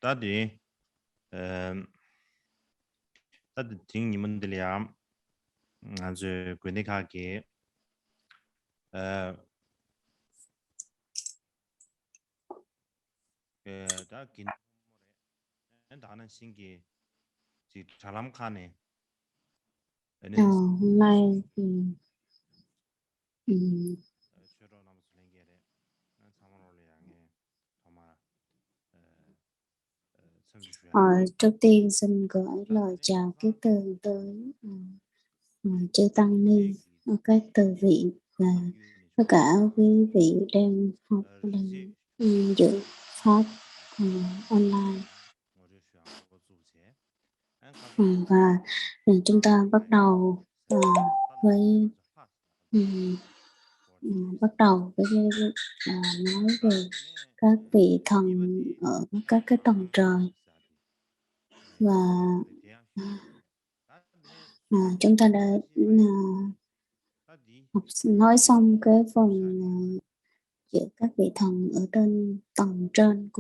다디 다디 딩님들이야 아주 근데가게 다긴 다는 신기 지 잘람카네 Hôm nay thì 최로 남슬랭게레 난 사만올레 양에 정말 ờ, trước tiên xin gửi lời chào kết từ tới chư Tăng Ni ở các từ viện và tất cả quý vị đang học đang dự pháp online. Và chúng ta bắt đầu với bắt đầu với nói về các vị thần ở các cái tầng trời, và chúng ta đã nói xong cái phần giữa các vị thần ở trên tầng trên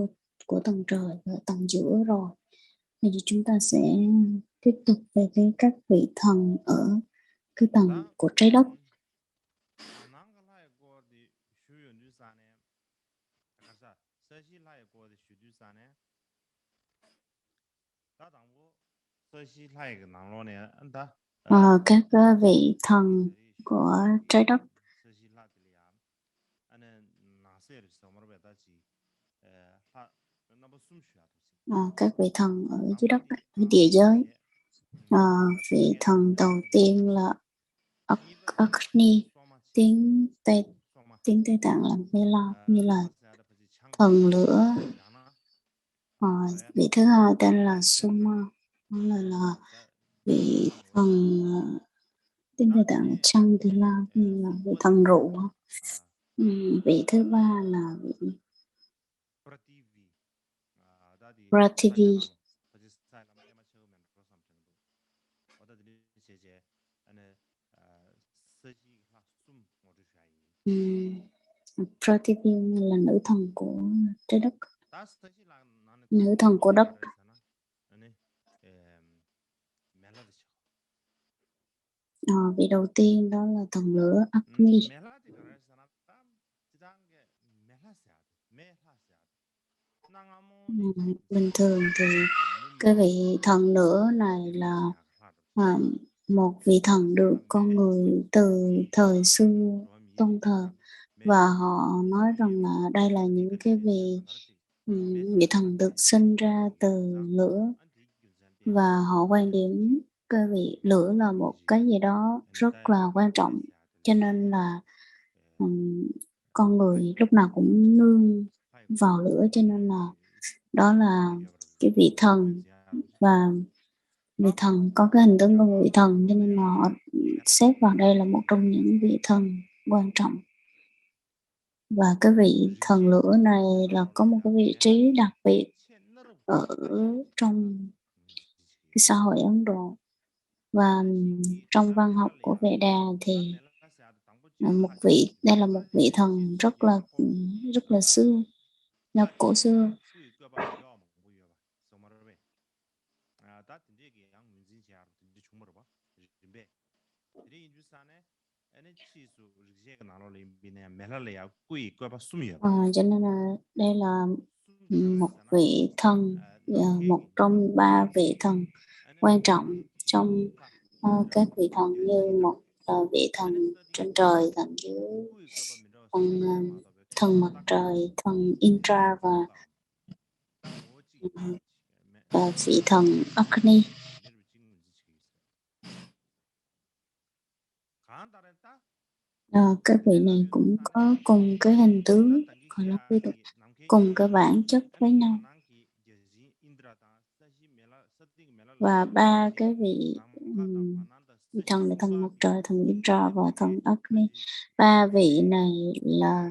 của tầng trời và tầng giữa rồi. Bây giờ chúng ta sẽ tiếp tục về cái các vị thần ở cái tầng của trái đất. Các vị thần của trái đất. Các vị thần ở dưới đất, ở địa giới. Vị thần đầu tiên là Agni, tiếng Tây Tạng là Mela, như là thần lửa. Vị thứ hai tên là Soma, đó là vị thần tiếng Tây Tạng là Chandila, như là vị thần rượu. Vị thứ ba là vị Prativi. Prativi là nữ thần của trái đất, nữ thần của đất. Vị đầu tiên đó là thần lửa Agni. Bình thường thì cái vị thần lửa này là một vị thần được con người từ thời xưa tôn thờ, và họ nói rằng là đây là những cái vị thần được sinh ra từ lửa, và họ quan điểm cái vị lửa là một cái gì đó rất là quan trọng, cho nên là con người lúc nào cũng nương vào lửa, cho nên là đó là cái vị thần, và vị thần có cái hình tướng của vị thần, cho nên là họ xếp vào đây là một trong những vị thần quan trọng. Và cái vị thần lửa này là có một cái vị trí đặc biệt ở trong cái xã hội Ấn Độ, và trong văn học của Veda thì đây là một vị thần rất là xưa, là cổ xưa. Cho nên là đây là một vị thần, một trong ba vị thần quan trọng trong các vị thần, như một vị thần trên trời, thần dưới, thần mặt trời, thần Indra, và vị thần Agni. Các vị này cũng có cùng cái hình tướng, gọi là cùng cái bản chất với nhau. Và ba cái vị thần là thần mặt trời, thần Indra và thần Agni. Ba vị này là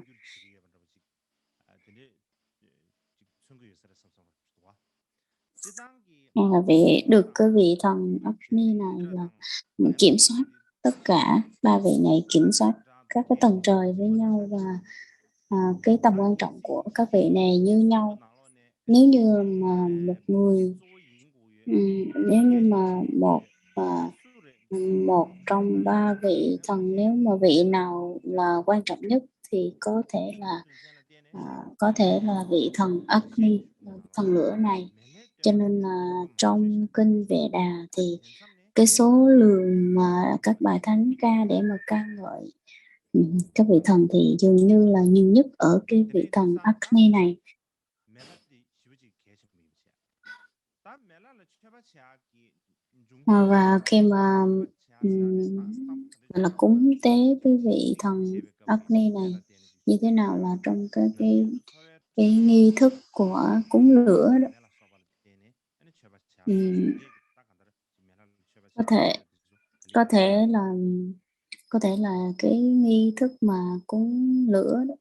vị được cái vị thần Agni này là kiểm soát tất cả. Ba vị này kiểm soát các cái tầng trời với nhau, và cái tầm quan trọng của các vị này như nhau. nếu như mà một người nếu như mà một trong ba vị thần, nếu mà vị nào là quan trọng nhất thì có thể là vị thần Agni, thần lửa này. Cho nên là trong kinh Vệ Đà thì cái số lượng mà các bài thánh ca để mà ca ngợi các vị thần thì dường như là nhiều nhất ở cái vị thần Agni này. Và khi mà gọi là cúng tế cái vị thần Agni này như thế nào là trong cái nghi thức của cúng lửa đó. có thể có thể là cái nghi thức mà cúng lửa đó,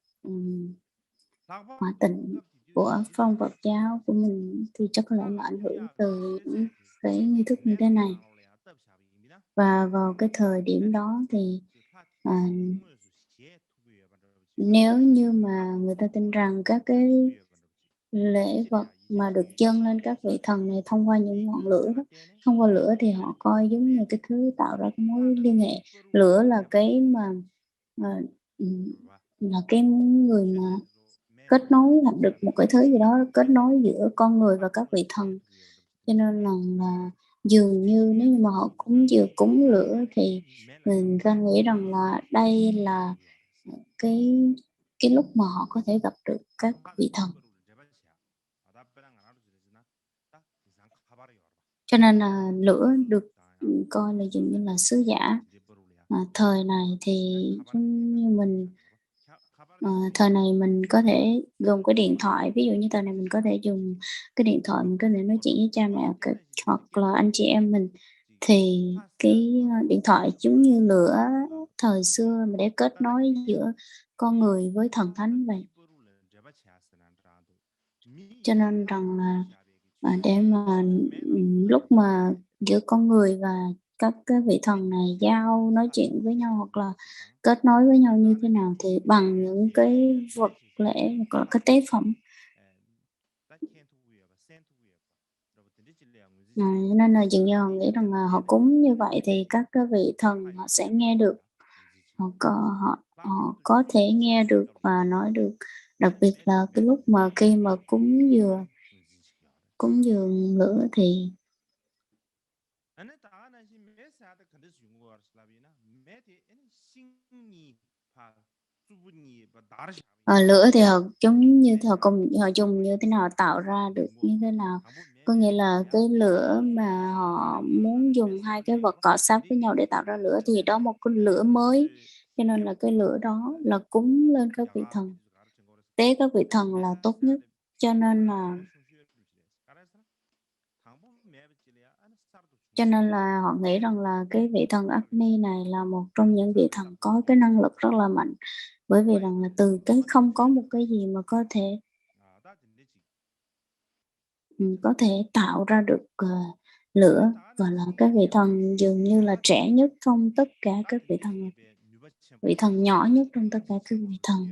hòa tịnh của phong Phật giáo của mình thì chắc có lẽ là ảnh hưởng từ những cái nghi thức như thế này. Và vào cái thời điểm đó thì nếu như mà người ta tin rằng các cái lễ vật mà được dâng lên các vị thần này thông qua những ngọn lửa đó, thông qua lửa thì họ coi giống như cái thứ tạo ra cái mối liên hệ. Lửa là cái mà là cái người mà kết nối được một cái thứ gì đó kết nối giữa con người và các vị thần. Cho nên là dường như nếu như mà họ cúng lửa thì mình ta nghĩ rằng là đây là cái lúc mà họ có thể gặp được các vị thần. Cho nên là lửa được coi là dường như là sứ giả. Thời này thì giống như mình thời này mình có thể dùng cái điện thoại, ví dụ như thời này mình có thể dùng cái điện thoại, mình có thể nói chuyện với cha mẹ hoặc là anh chị em mình, thì cái điện thoại giống như lửa thời xưa mà để kết nối giữa con người với thần thánh vậy. Cho nên rằng là để mà lúc mà giữa con người và các cái vị thần này nói chuyện với nhau hoặc là kết nối với nhau như thế nào thì bằng những cái vật lễ hoặc là cái tế phẩm. Nên là dường như họ nghĩ rằng là họ cúng như vậy thì các cái vị thần họ sẽ nghe được, họ có thể nghe được và nói được. Đặc biệt là cái lúc mà khi mà cúng dường lửa thì lửa thì họ giống như họ dùng như thế nào, tạo ra được như thế nào. Có nghĩa là cái lửa mà họ muốn dùng hai cái vật cọ sát với nhau để tạo ra lửa thì đó một cái lửa mới. Cho nên là cái lửa đó là cúng lên các vị thần, tế các vị thần là tốt nhất. Cho nên là họ nghĩ rằng là cái vị thần Agni này là một trong những vị thần có cái năng lực rất là mạnh, bởi vì rằng là từ cái không có một cái gì mà có thể tạo ra được lửa, và là cái vị thần dường như là trẻ nhất trong tất cả các vị thần nhỏ nhất trong tất cả các vị thần.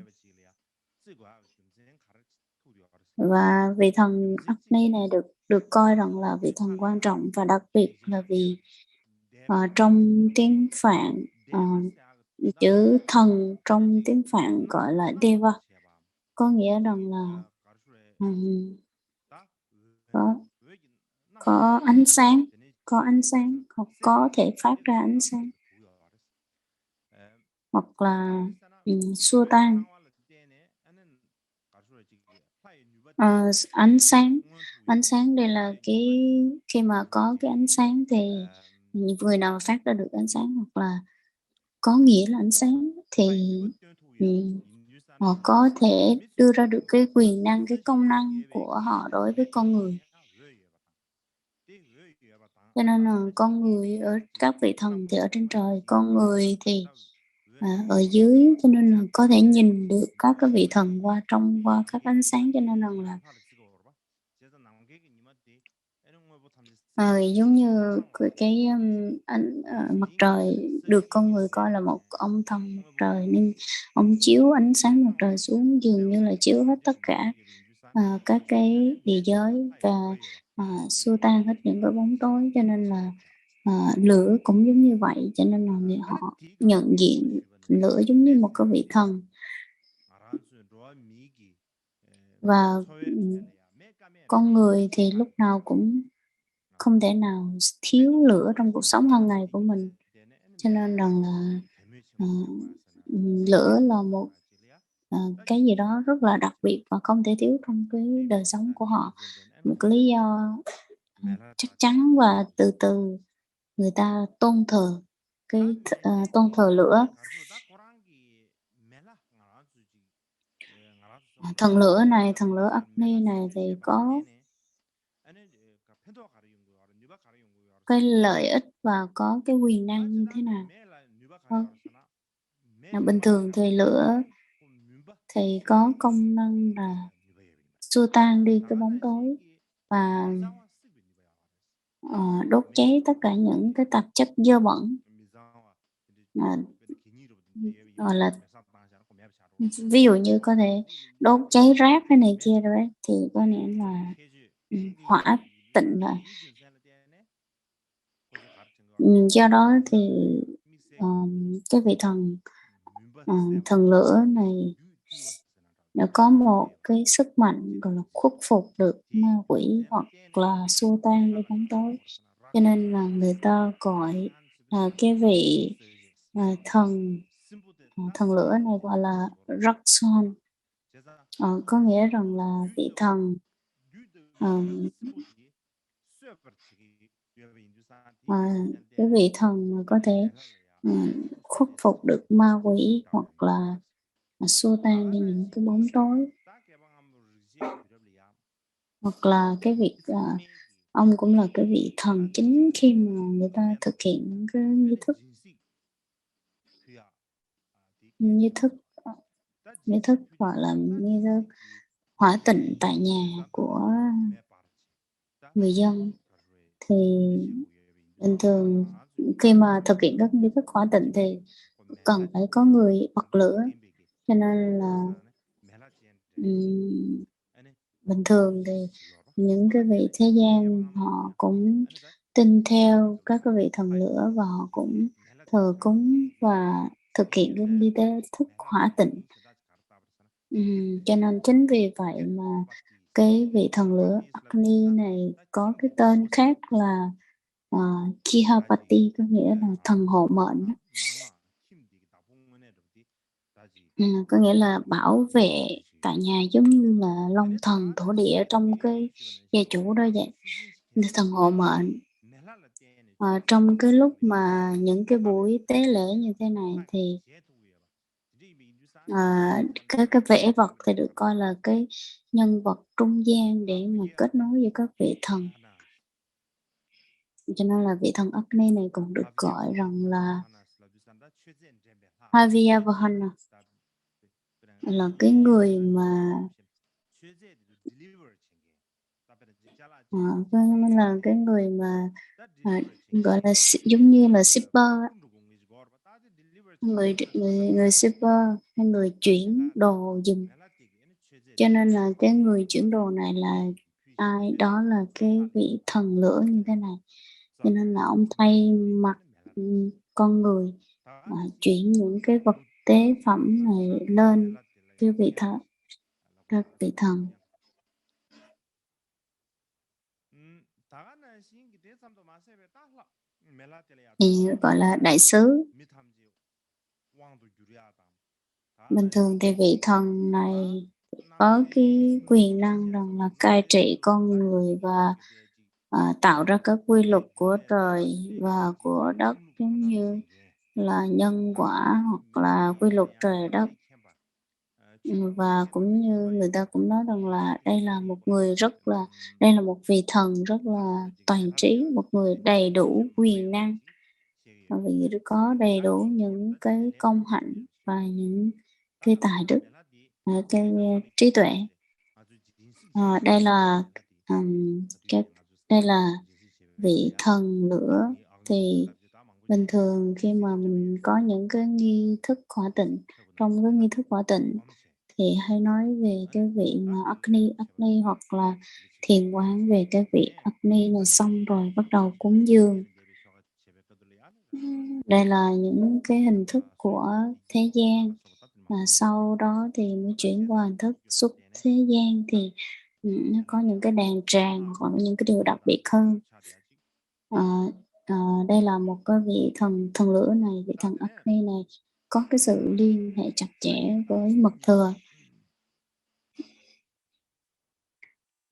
Và vị thần Agni này được coi rằng là vị thần quan trọng, và đặc biệt là vì trong tiếng Phạn, chữ thần trong tiếng Phạn gọi là Deva, có nghĩa rằng là có ánh sáng, hoặc có thể phát ra ánh sáng, hoặc là xua tan. Ánh sáng đây là khi mà có cái ánh sáng thì người nào phát ra được ánh sáng hoặc là có nghĩa là ánh sáng thì họ có thể đưa ra được cái quyền năng, cái công năng của họ đối với con người. Cho nên là con người ở các vị thần thì ở trên trời, con người thì ở dưới, cho nên là có thể nhìn được các cái vị thần qua các ánh sáng. Cho nên là giống như cái mặt trời được con người coi là một ông thần mặt trời, nên ông chiếu ánh sáng mặt trời xuống dường như là chiếu hết tất cả. các cái địa giới và xua tan hết những cái bóng tối, cho nên là lửa cũng giống như vậy, cho nên là họ nhận diện lửa giống như một cái vị thần. Và con người thì lúc nào cũng không thể nào thiếu lửa trong cuộc sống hàng ngày của mình, cho nên rằng là lửa là một cái gì đó rất là đặc biệt và không thể thiếu trong cái đời sống của họ. Một cái lý do chắc chắn và từ từ người ta tôn thờ tôn thờ lửa. Thần lửa này, thần lửa Agni này thì có cái lợi ích và có cái quyền năng như thế nào? Bình thường thì lửa thì có công năng là xua tan đi cái bóng tối và đốt cháy tất cả những cái tạp chất dơ bẩn, gọi là ví dụ như có thể đốt cháy rác cái này kia rồi ấy, thì có nghĩa là hỏa tịnh lại. Do đó thì cái vị thần thần lửa này đã có một cái sức mạnh gọi là khuất phục được ma quỷ hoặc là xua tan đi bóng tối, cho nên là người ta gọi cái vị thần thần lửa này gọi là Rakson. Có nghĩa rằng là vị thần cái vị thần mà có thể khuất phục được ma quỷ hoặc là xua tan đi những cái bóng tối, hoặc là cái việc ông cũng là cái vị thần chính khi mà người ta thực hiện những cái nghi thức gọi là nghi thức hỏa tịnh tại nhà của người dân. Thì bình thường khi mà thực hiện các nghi thức hỏa tịnh thì cần phải có người bật lửa, cho nên là bình thường thì những cái vị thế gian họ cũng tin theo các cái vị thần lửa và họ cũng thờ cúng và thực hiện cái nghi thức hỏa tịnh. Cho nên chính vì vậy mà cái vị thần lửa Agni này có cái tên khác là Kihapati, có nghĩa là thần hộ mệnh. Có nghĩa là bảo vệ tại nhà giống như là long thần thổ địa trong cái gia chủ đó vậy, thần hộ mệnh. Trong cái lúc mà những cái buổi tế lễ như thế này thì cái vẽ vật thì được coi là cái nhân vật trung gian để mà kết nối với các vị thần. Cho nên là vị thần Agni này còn được gọi rằng là Havyavahana, là cái người mà là cái người mà gọi là giống như là shipper, người shipper hay người chuyển đồ giùm. Cho nên là cái người chuyển đồ này là ai? Đó là cái vị thần lửa như thế này. Cho nên là ông thay mặt con người chuyển những cái vật tế phẩm này lên cái vị thần, các vị thần. Thì gọi là đại sứ. Bình thường thì vị thần này có cái quyền năng rằng là cai trị con người và tạo ra các quy luật của trời và của đất, giống như là nhân quả hoặc là quy luật trời đất. Và cũng như người ta cũng nói rằng là đây là một vị thần rất là toàn trí, một người đầy đủ quyền năng, và vì có đầy đủ những cái công hạnh và những cái tài đức, cái trí tuệ. Đây là vị thần lửa. Thì bình thường khi mà mình có những cái nghi thức hỏa tịnh, trong cái nghi thức hỏa tịnh thì hay nói về cái vị mà Agni hoặc là thiền quán về cái vị Agni này, xong rồi bắt đầu cúng dường. Đây là những cái hình thức của thế gian, mà sau đó thì mới chuyển qua hình thức xuất thế gian, thì nó có những cái đàn tràng hoặc là những cái điều đặc biệt hơn. Đây là một cái vị thần lửa này, vị thần Agni này có cái sự liên hệ chặt chẽ với mật thừa.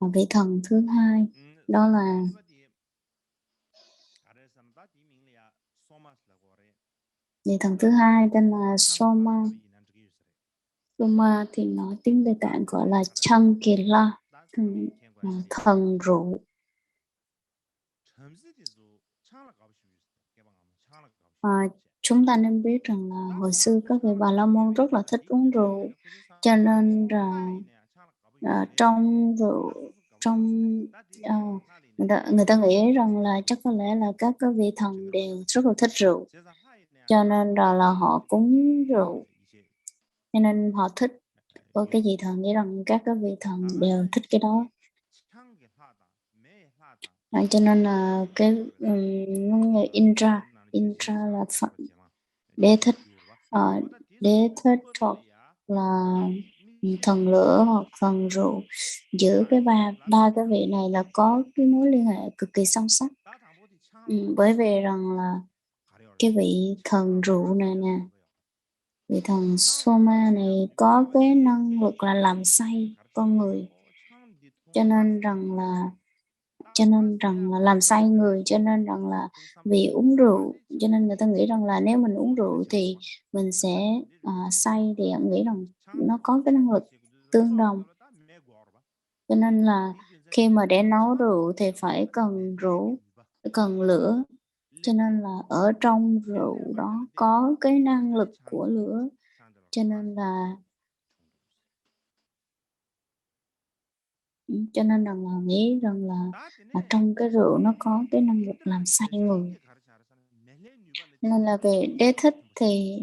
Và vị thần thứ hai đó là vị thần thứ hai tên là Soma. Soma thì nói tiếng Tây Tạng gọi là Chankila, thần rượu. Chúng ta nên biết rằng là hồi xưa các vị Bà La Môn rất là thích uống rượu, cho nên là trong rượu, người ta nghĩ rằng là chắc có lẽ là các cái vị thần đều rất là thích rượu, cho nên là họ cúng rượu, cho nên họ thích cái vị thần, nghĩ rằng các cái vị thần đều thích cái đó. Cho nên là cái người Indra là Phật đế thích, đế thích hoặc là thần lửa hoặc thần rượu. Giữa cái ba cái vị này là có cái mối liên hệ cực kỳ sâu sắc. Bởi vì rằng là cái vị thần rượu này nè, vị thần Soma này có cái năng lực là làm say con người, cho nên rằng là làm say người, cho nên rằng là vì uống rượu, cho nên người ta nghĩ rằng là nếu mình uống rượu thì mình sẽ say, thì ông nghĩ rằng nó có cái năng lực tương đồng, cho nên là khi mà để nấu rượu thì phải cần rượu, cần lửa, cho nên là ở trong rượu đó có cái năng lực của lửa, cho nên là nghĩ rằng là trong cái rượu nó có cái năng lực làm say người. Nên là về đế thích thì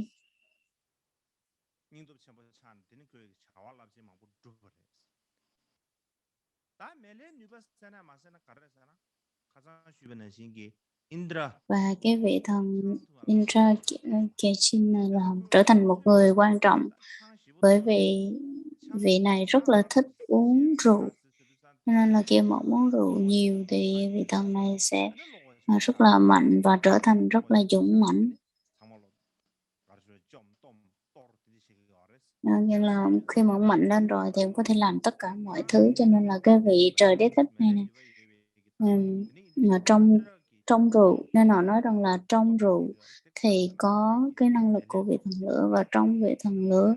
và cái vị thần Indra Kechin này là trở thành một người quan trọng, bởi vì vị này rất là thích uống rượu, nên là khi mà uống rượu nhiều thì vị thần này sẽ rất là mạnh và trở thành rất là dũng mãnh. Như là khi mà ông mạnh lên rồi thì ông có thể làm tất cả mọi thứ, cho nên là cái vị trời đế thích này nè, mà trong rượu, nên họ nói rằng là trong rượu thì có cái năng lực của vị thần lửa, và trong vị thần lửa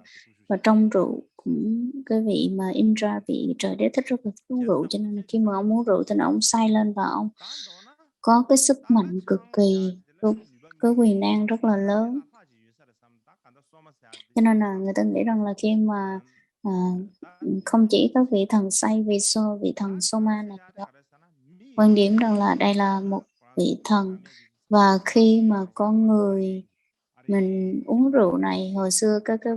và trong rượu cũng cái vị mà Indra, vị trời đế thích rất là thích uống rượu, cho nên là khi mà ông uống rượu thì ông say lên và ông có cái sức mạnh cực kỳ, cái quyền năng rất là lớn. Cho nên là người ta nghĩ rằng là khi mà không chỉ các vị thần say, vị thần Soma này đó, quan điểm rằng là đây là một vị thần, và khi mà con người mình uống rượu này, hồi xưa các cái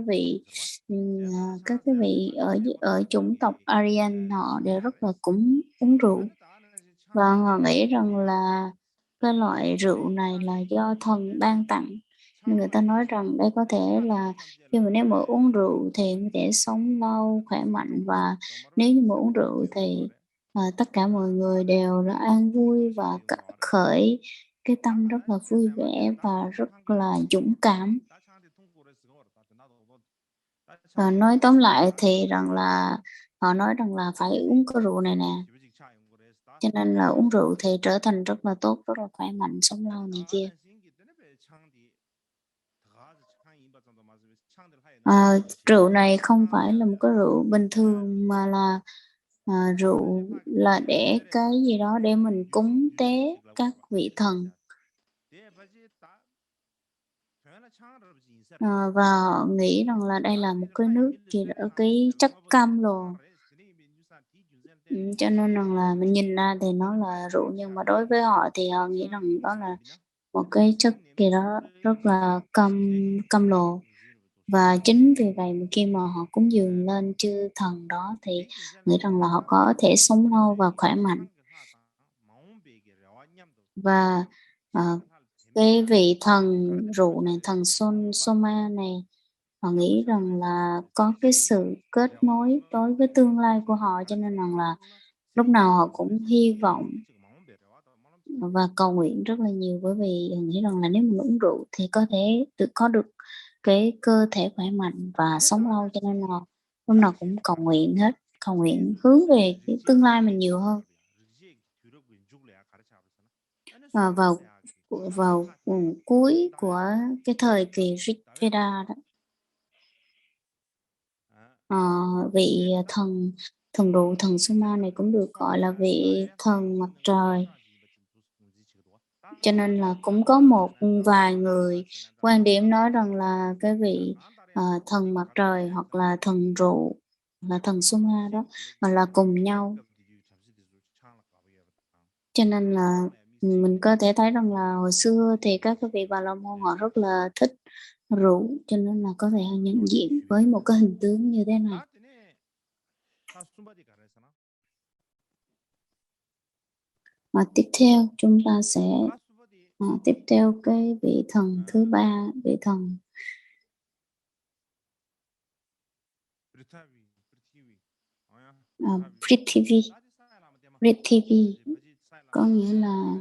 vị ở chủng tộc Aryan họ đều rất là uống rượu, và họ nghĩ rằng là cái loại rượu này là do thần ban tặng. Nên người ta nói rằng đây có thể là khi mà nếu mà uống rượu thì có thể sống lâu, khỏe mạnh, và nếu như mà uống rượu thì tất cả mọi người đều là an vui và khởi cái tâm rất là vui vẻ và rất là dũng cảm. Và nói tóm lại thì rằng là họ nói rằng là phải uống cái rượu này nè, cho nên là uống rượu thì trở thành rất là tốt, rất là khỏe mạnh, sống lâu này kia. Rượu này không phải là một cái rượu bình thường, mà là rượu là để cái gì đó để mình cúng tế các vị thần. Và họ nghĩ rằng là đây là một cái nước gì đó, cái chất cam lồ. Cho nên rằng là mình nhìn ra thì nó là rượu, nhưng mà đối với họ thì họ nghĩ rằng đó là một cái chất gì đó rất là cam lồ. Và chính vì vậy mà khi mà họ cúng dường lên chư thần đó thì nghĩ rằng là họ có thể sống lâu và khỏe mạnh. Và cái vị thần rượu này, thần Soma này, họ nghĩ rằng là có cái sự kết nối đối với tương lai của họ, cho nên rằng là lúc nào họ cũng hy vọng và cầu nguyện rất là nhiều, bởi vì họ nghĩ rằng là nếu mình uống rượu thì có thể có được cái cơ thể khỏe mạnh và sống lâu, cho nên là lúc nào cũng cầu nguyện hết, cầu nguyện hướng về cái tương lai mình nhiều hơn. Và vào cuối của cái thời kỳ Rig Veda đó, ờ, vị thần rượu, thần Soma này cũng được gọi là vị thần mặt trời. Cho nên là cũng có một vài người quan điểm nói rằng là cái vị thần mặt trời hoặc là thần rượu, là thần Soma đó, là cùng nhau. Cho nên là mình có thể thấy rằng là hồi xưa thì các cái vị Bà La Môn họ rất là thích rượu, cho nên là có thể họ nhận diện với một cái hình tướng như thế này. Và tiếp theo chúng ta sẽ tiếp theo cái vị thần thứ ba, vị thần Prithvi. Prithvi có nghĩa là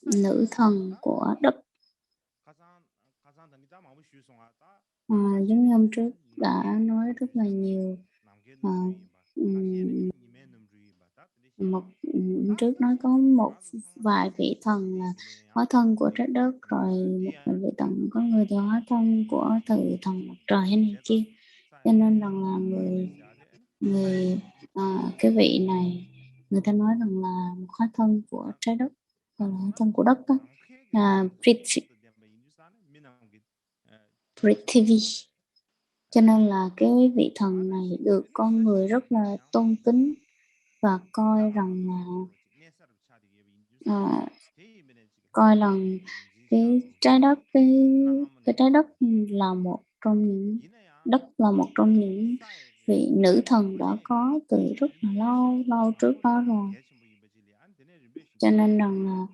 nữ thần của đất. Giống như hôm trước đã nói rất là nhiều, hôm trước nói có một vài vị thần là hóa thân của trái đất, rồi một vài vị thần có người thì hóa thân của từ thần mặt trời hay này kia, cho nên rằng là cái vị này người ta nói rằng là một hóa thân của trái đất, là hóa thân của đất đó, Prithvi. Cho nên là cái vị thần này được con người rất là tôn kính và coi rằng là cái trái đất, cái trái đất là một trong những vị nữ thần đã có từ rất là lâu lâu trước đó rồi. Cho nên rằng là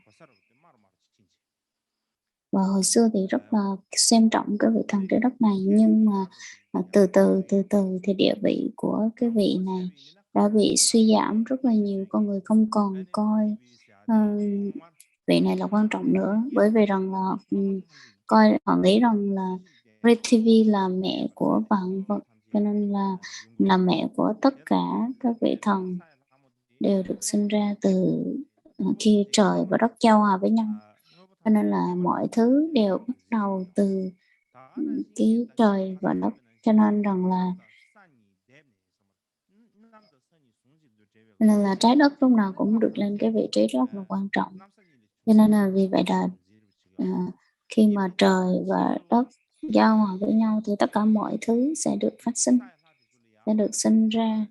và hồi xưa thì rất là xem trọng cái vị thần trái đất này, nhưng mà từ từ thì địa vị của cái vị này đã bị suy giảm rất là nhiều, con người không còn coi vị này là quan trọng nữa, bởi vì rằng là coi họ nghĩ rằng là Prithvi là mẹ của vạn vật, cho nên là mẹ của tất cả các vị thần đều được sinh ra từ khi trời và đất giao hòa với nhau, cho nên là mọi thứ đều bắt đầu từ cái trời và đất, cho nên rằng là trái đất lúc nào cũng được lên cái vị trí rất là quan trọng. Cho nên là vì vậy là khi mà trời và đất giao hòa với nhau thì tất cả mọi thứ sẽ được phát sinh, sẽ được sinh ra.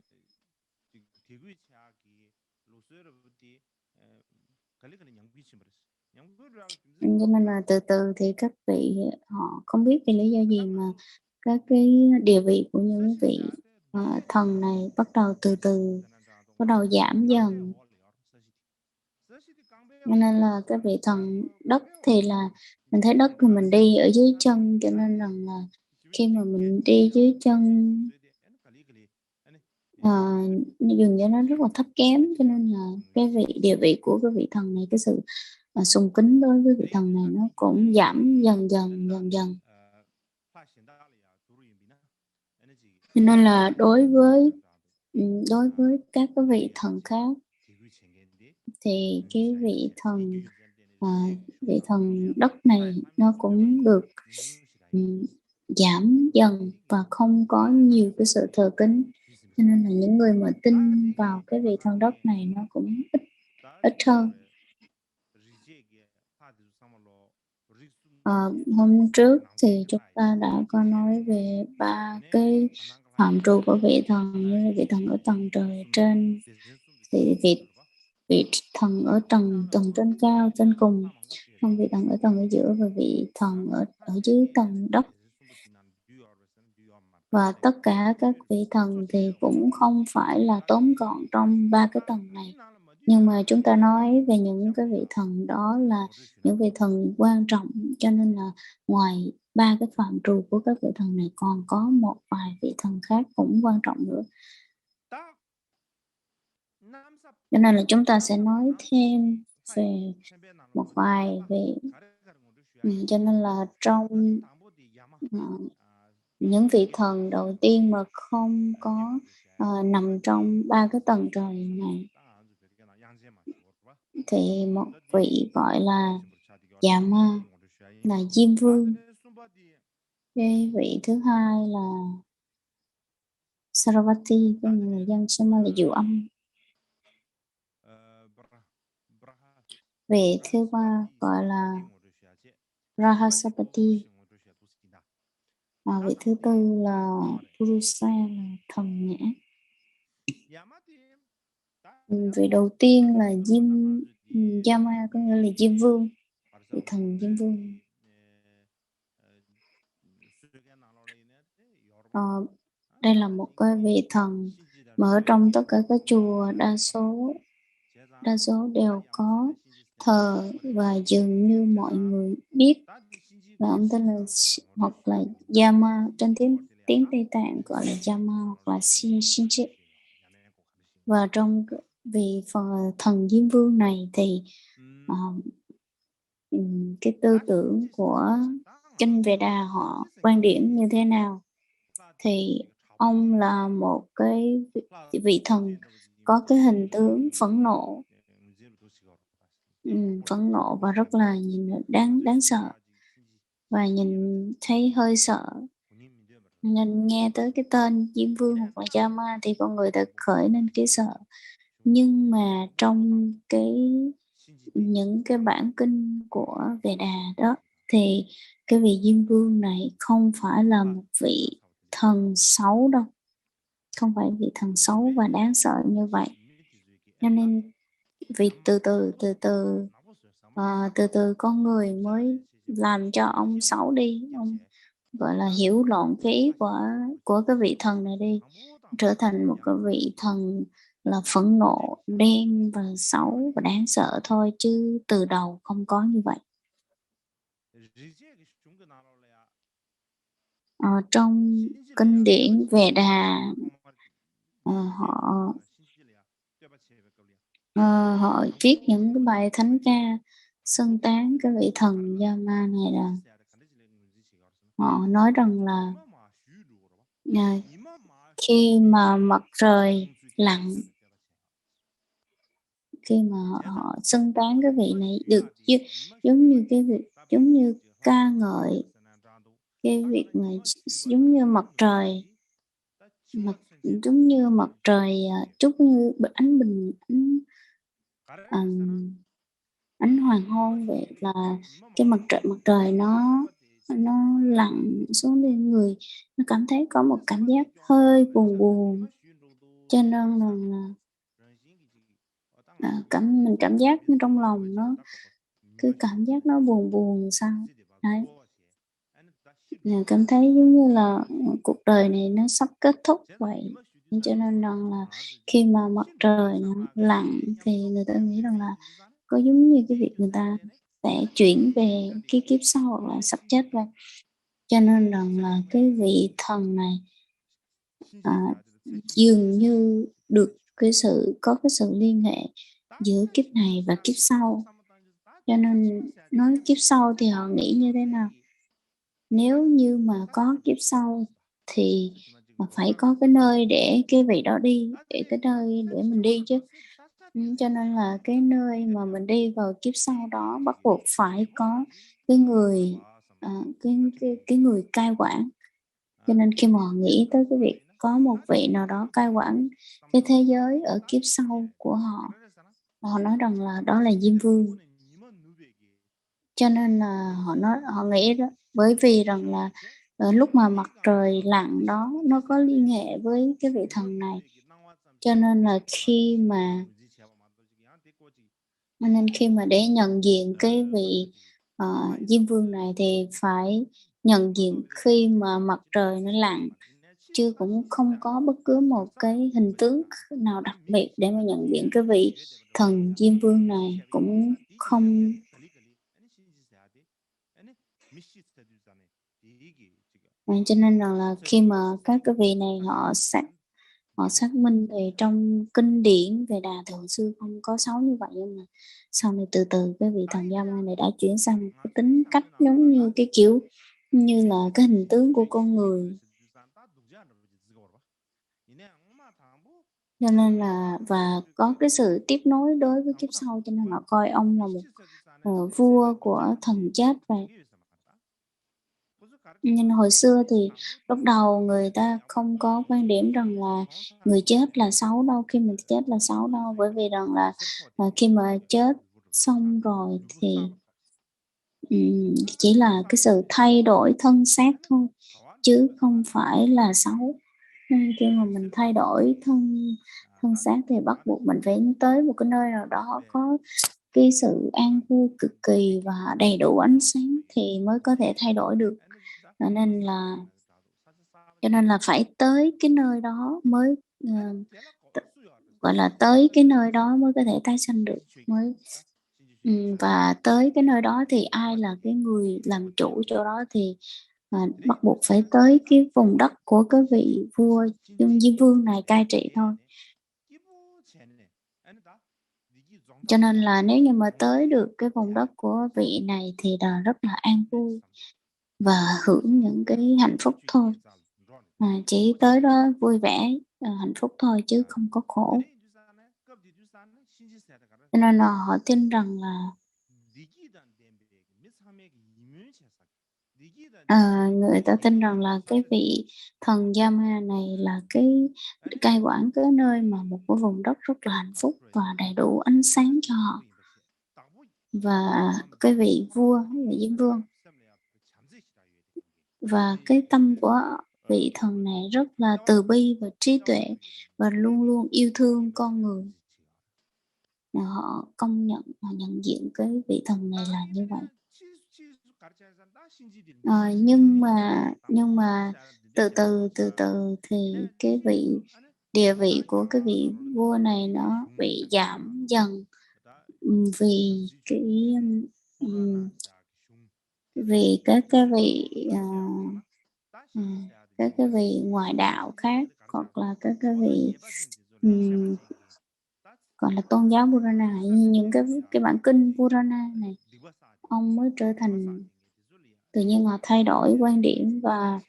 Cho nên là từ từ thì các vị họ không biết vì lý do gì mà các cái địa vị của những vị thần này bắt đầu từ từ giảm dần. Cho nên là cái vị thần đất thì là mình thấy đất thì mình đi ở dưới chân, cho nên rằng là khi mà mình đi dưới chân dường như nó rất là thấp kém, cho nên là cái địa vị của cái vị thần này, cái sự sùng kính đối với vị thần này nó cũng giảm dần dần. Cho nên là đối với các cái vị thần khác thì cái vị thần đất này nó cũng được giảm dần và không có nhiều cái sự thờ kính, cho nên là những người mà tin vào cái vị thần đất này nó cũng ít hơn. Hôm trước thì chúng ta đã có nói về 3 cái phạm trù của vị thần, như là vị thần ở tầng trời trên, thì vị thần ở tầng trên cao trên cùng, không vị thần ở tầng ở giữa và vị thần ở dưới tầng đất. Và tất cả các vị thần thì cũng không phải là tóm gọn trong 3 cái tầng này. Nhưng mà chúng ta nói về những cái vị thần đó là những vị thần quan trọng, cho nên là ngoài 3 cái phạm trù của các vị thần này còn có một vài vị thần khác cũng quan trọng nữa. Cho nên là chúng ta sẽ nói thêm về một vài vị. Cho nên là trong những vị thần đầu tiên mà không có nằm trong 3 cái tầng trời này thì một vị gọi là Yama, là Diêm Vương. Cái vị thứ hai là Sarasvati, có nghĩa là dân Soma là diệu âm. Vị thứ ba gọi là Rahasapati. Vị thứ tư là Purusa, là thần nhã. Vị đầu tiên là Yama, có nghĩa là Diêm Vương, vị thần Diêm Vương. Đây là một cái vị thần mà ở trong tất cả các chùa đa số đều có thờ, và dường như mọi người biết, và ông tên là hoặc là Yama, trên tiếng Tây Tạng gọi là Yama hoặc là Shinji. Và trong vị thần Diêm Vương này thì cái tư tưởng của kinh Veda họ quan điểm như thế nào, thì ông là một cái vị thần có cái hình tướng phẫn nộ, và rất là nhìn đáng sợ, và nhìn thấy hơi sợ, nên nghe tới cái tên Diêm Vương hoặc là Yama thì con người ta khởi lên cái sợ. Nhưng mà trong những cái bản kinh của Veda đó thì cái vị Diêm Vương này không phải là một vị thần xấu đâu, không phải vị thần xấu và đáng sợ như vậy. Cho nên vì từ từ con người mới làm cho ông xấu đi, ông gọi là hiểu lộn cái ý của cái vị thần này đi, trở thành một cái vị thần là phẫn nộ, đen và xấu và đáng sợ thôi, chứ từ đầu không có như vậy. Trong kinh điển Veda họ viết những cái bài thánh ca xưng tán cái vị thần Yama này, là họ nói rằng là khi mà mặt trời lặn, khi mà họ xưng tán cái vị này được giống như ca ngợi cái việc mà giống như mặt trời chút như ánh hoàng hôn, vậy là cái mặt trời nó lặn xuống lên người, nó cảm thấy có một cảm giác hơi buồn, cho nên là mình cảm giác trong lòng nó cứ cảm giác nó buồn sao đấy, cảm thấy giống như là cuộc đời này nó sắp kết thúc vậy. Cho nên rằng là khi mà mặt trời nó lặn thì người ta nghĩ rằng là có giống như cái việc người ta sẽ chuyển về cái kiếp sau hoặc là sắp chết vậy. Cho nên rằng là cái vị thần này dường như được có cái sự liên hệ giữa kiếp này và kiếp sau. Cho nên nói kiếp sau thì họ nghĩ như thế nào? Nếu như mà có kiếp sau thì phải có cái nơi để cái vị đó đi, để cái nơi để mình đi chứ. Cho nên là cái nơi mà mình đi vào kiếp sau đó bắt buộc phải có cái người cái người cai quản. Cho nên khi mà họ nghĩ tới cái việc có một vị nào đó cai quản cái thế giới ở kiếp sau của họ, họ nói rằng là đó là Diêm Vương. Cho nên là họ nghĩ đó, bởi vì rằng là lúc mà mặt trời lặn đó nó có liên hệ với cái vị thần này, cho nên là khi mà Nên khi mà để nhận diện cái vị Diêm Vương này thì phải nhận diện khi mà mặt trời nó lặn, chứ cũng không có bất cứ một cái hình tướng nào đặc biệt để mà nhận diện cái vị thần Diêm Vương này cũng không. Cho nên là khi mà các cái vị này họ xác minh thì trong kinh điển về Đà Thượng Sư không có xấu như vậy, nhưng mà sau này từ từ cái vị thần Yama này đã chuyển sang một cái tính cách giống như cái kiểu như là cái hình tướng của con người. Cho nên là và có cái sự tiếp nối đối với kiếp sau, cho nên họ coi ông là một vua của thần chết vậy. Nhưng hồi xưa thì lúc đầu người ta không có quan điểm rằng là người chết là xấu đâu, khi mình chết là xấu đâu, bởi vì rằng là khi mà chết xong rồi thì chỉ là cái sự thay đổi thân xác thôi, chứ không phải là xấu. Nên khi mà mình thay đổi thân xác thì bắt buộc mình phải tới một cái nơi nào đó có cái sự an vui cực kỳ và đầy đủ ánh sáng thì mới có thể thay đổi được. Cho nên là phải tới cái nơi đó mới gọi là tới cái nơi đó mới có thể tái sanh được, mới và tới cái nơi đó thì ai là cái người làm chủ chỗ đó thì bắt buộc phải tới cái vùng đất của cái vị vua Diêm Vương này cai trị thôi. Cho nên là nếu như mà tới được cái vùng đất của vị này thì là rất là an vui và hưởng những cái hạnh phúc thôi. Chỉ tới đó vui vẻ, hạnh phúc thôi chứ không có khổ. Cho nên là họ tin rằng là người ta tin rằng là cái vị thần Yama này là cái cai quản cái nơi mà một cái vùng đất rất là hạnh phúc và đầy đủ ánh sáng cho họ. Và cái vị vua, vị Diêm Vương, và cái tâm của vị thần này rất là từ bi và trí tuệ và luôn luôn yêu thương con người. Họ công nhận, họ nhận diện cái vị thần này là như vậy. Nhưng mà từ từ thì cái địa vị của cái vị vua này nó bị giảm dần vì các cái vị ngoại đạo khác, hoặc là các cái vị gọi là tôn giáo Purana, những cái bản kinh Purana này, ông mới trở thành, tự nhiên họ thay đổi quan điểm và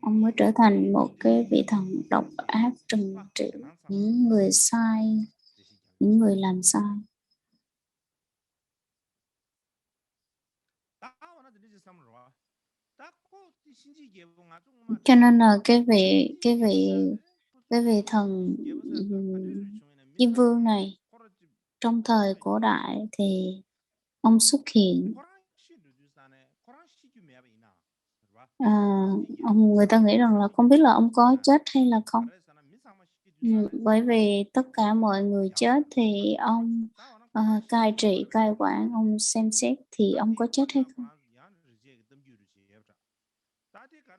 ông mới trở thành một cái vị thần độc ác trừng trị những người sai, những người làm sai. Cho nên là cái vị thần Diêm Vương này trong thời cổ đại thì ông xuất hiện, ông người ta nghĩ rằng là không biết là ông có chết hay là không. Bởi vì tất cả mọi người chết thì ông cai trị, cai quản, ông xem xét thì ông có chết hay không.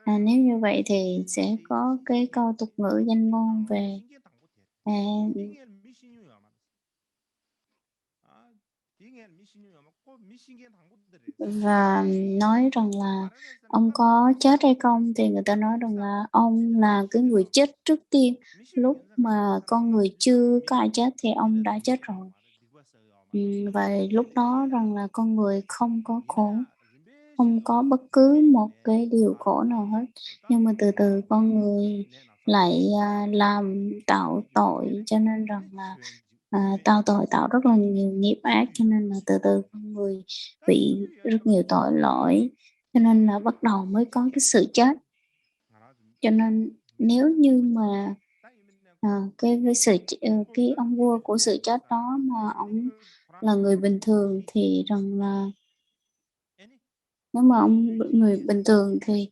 Nếu như vậy thì sẽ có cái câu tục ngữ danh ngôn về và nói rằng là ông có chết hay không thì người ta nói rằng là ông là cái người chết trước tiên, lúc mà con người chưa có ai chết thì ông đã chết rồi. Và lúc đó rằng là con người không có khổ, không có bất cứ một cái điều khổ nào hết, nhưng mà từ từ con người lại làm tạo tội, cho nên rằng là tạo tội, tạo rất là nhiều nghiệp ác, cho nên là từ từ con người bị rất nhiều tội lỗi, cho nên là bắt đầu mới có cái sự chết. Cho nên nếu như mà cái ông vua của sự chết đó mà ông là người bình thường thì rằng là, nếu mà ông người bình thường thì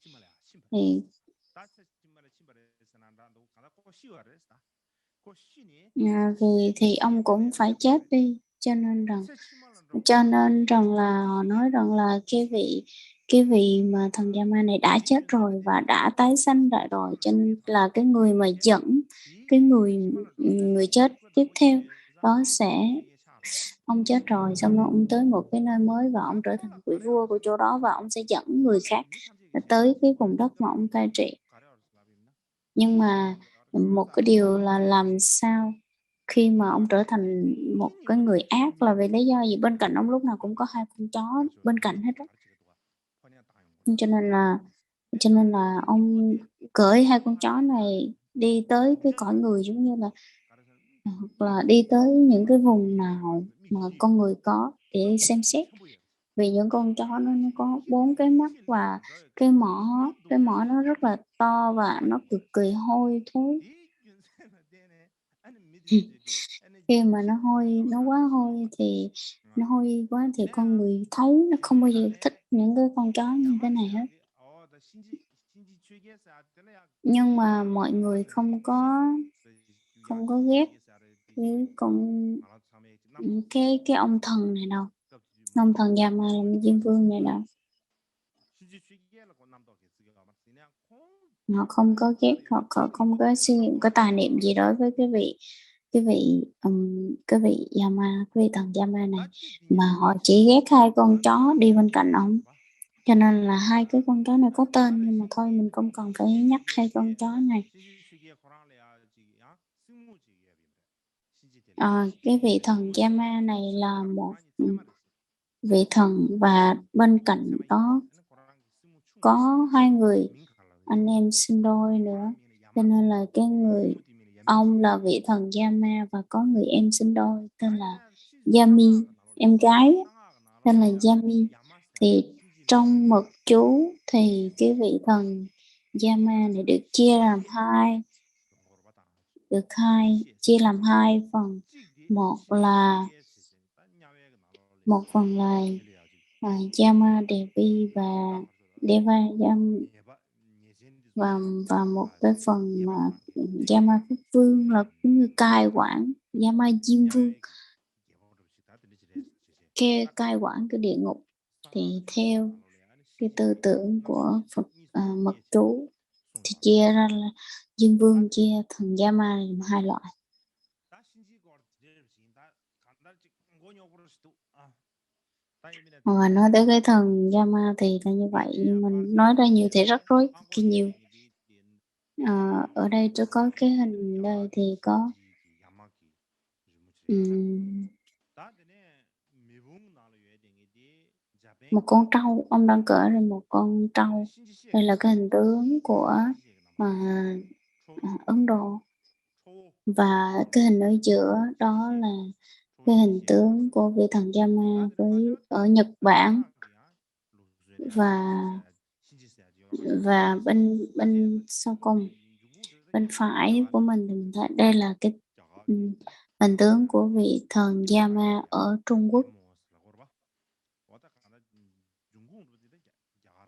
thì ông cũng phải chết đi, cho nên rằng là họ nói rằng là cái vị mà thần Yama này đã chết rồi và đã tái sanh lại rồi, cho nên là cái người mà dẫn cái người chết tiếp theo đó ông chết rồi, xong rồi ông tới một cái nơi mới và ông trở thành vị vua của chỗ đó, và ông sẽ dẫn người khác tới cái vùng đất mà ông cai trị. Nhưng mà một cái điều là làm sao khi mà ông trở thành một cái người ác là vì lý do gì? Bên cạnh ông lúc nào cũng có 2 con chó bên cạnh hết á. Cho nên là ông cởi 2 con chó này đi tới cái cõi người, giống như là hoặc là đi tới những cái vùng nào mà con người có để xem xét. Vì những con chó nó có 4 cái mắt và cái mỏ nó rất là to và nó cực kỳ hôi thối. Khi mà nó quá hôi thì nó hôi quá thì con người thấy nó không bao giờ thích những cái con chó như thế này hết. Nhưng mà mọi người không có ghét cái ông thần này đâu, ông thần Yama làm Diêm Vương này đâu. Họ không có ghét, họ không có suy nghĩ có tài niệm gì đối với cái vị Yama, cái vị thần Yama này, mà họ chỉ ghét 2 con chó đi bên cạnh ông. Cho nên là 2 cái con chó này có tên, nhưng mà thôi mình không cần phải nhắc 2 con chó này. Cái vị thần Yama này là một vị thần, và bên cạnh đó có 2 người anh em sinh đôi nữa, cho nên là ông là vị thần Yama và có người em sinh đôi tên là Yami, em gái tên là Yami. Thì trong mật chú thì cái vị thần Yama này được chia làm hai phần. Một phần là Yama Devi và Deva Yam, và một cái phần mà Yama Quốc Vương là cũng như cai quản, Yama Diêm Vương cai quản cái địa ngục. Thì theo cái tư tưởng của Phật mật chú thì chia ra là Diêm Vương chia thần Yama làm 2 loại. Mà nói tới cái thần Yama thì là như vậy, nhưng mình nói ra nhiều thì rắc rối cực kỳ nhiều. Ở đây tôi có cái hình đây thì có một con trâu, ông đang cởi ra một con trâu. Đây là cái hình tướng của Ấn Độ, và cái hình ở giữa đó là cái hình tướng của vị thần Yama ở Nhật Bản, và bên sau cùng bên phải của mình thì mình thấy đây là cái hình tướng của vị thần Yama ở Trung Quốc.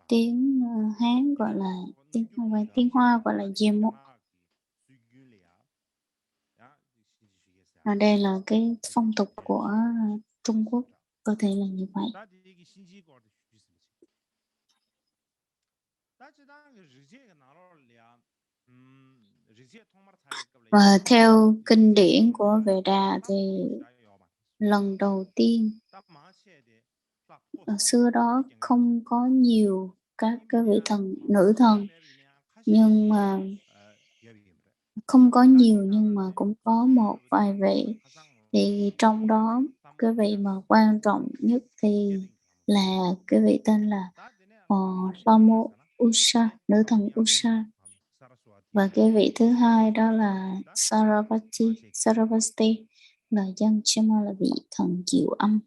Tiếng Hán gọi là tiếng Hoa gọi là Yemo. Đây là cái phong tục của Trung Quốc, có thể là như vậy. Và theo kinh điển của Veda thì lần đầu tiên ở xưa đó không có nhiều các cái vị nữ thần, nhưng mà không có nhiều, nhưng mà cũng có một vài vị. Thì trong đó cái vị mà quan trọng nhất thì là cái vị tên là Lamo Usha, nữ thần Usha. Và cái vị thứ hai đó là Sarasvati là dân Chama, là vị thần diệu âm.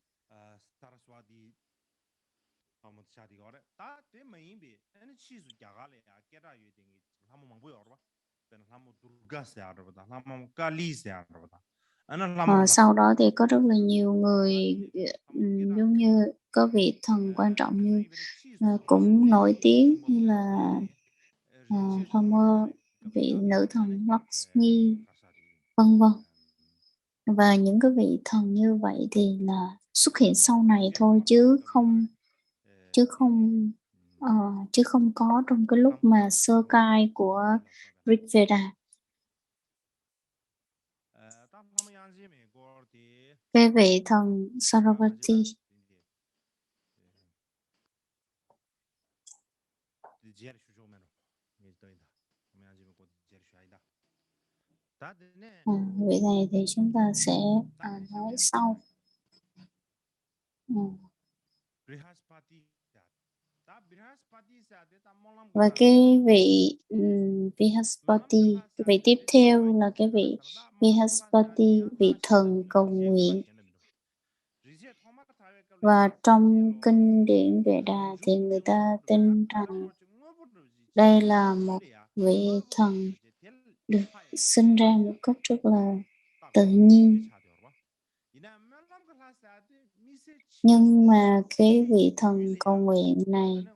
Sau đó thì có rất là nhiều người giống như có vị thần quan trọng như cũng nổi tiếng như là Homer, vị nữ thần Lakshmi, vân vân. Và những cái vị thần như vậy thì là xuất hiện sau này thôi chứ không chứ không chứ không có trong cái lúc mà sơ khai của Rig Veda. Cái vị thần Sarasvati vị này thì chúng ta sẽ nói sau. Và cái vị Vihaspati, cái vị tiếp theo là cái vị Vihaspati, vị thần cầu nguyện. Và trong kinh điển Veda thì người ta tin rằng đây là một vị thần được sinh ra một cách rất là tự nhiên. Nhưng mà cái vị thần cầu nguyện này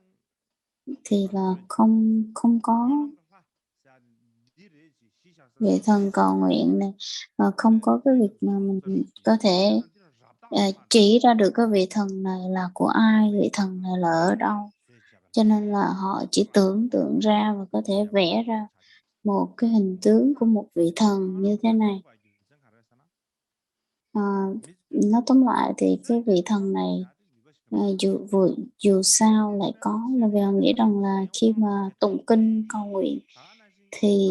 thì là không có vị thần cầu nguyện này không có cái việc mà mình có thể chỉ ra được cái vị thần này là của ai, vị thần này là ở đâu. Cho nên là họ chỉ tưởng tượng ra và có thể vẽ ra một cái hình tướng của một vị thần như thế này. Nói tóm lại thì cái vị thần này dù sao lại có, là vì họ nghĩ rằng là khi mà tụng kinh cầu nguyện thì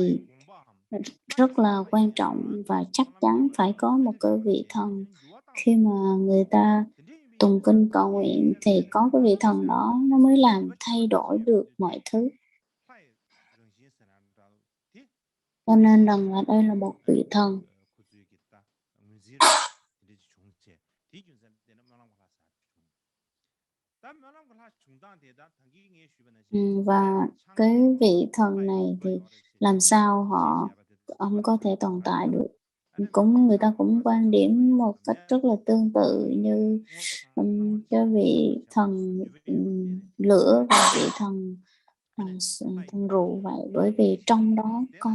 rất là quan trọng và chắc chắn phải có một cái vị thần. Khi mà người ta tụng kinh cầu nguyện thì có cái vị thần đó nó mới làm thay đổi được mọi thứ. Cho nên rằng là đây là một vị thần. Và cái vị thần này thì làm sao họ không có thể tồn tại được. Người ta cũng quan điểm một cách rất là tương tự như cái vị thần lửa và vị thần thần rượu vậy, bởi vì trong đó có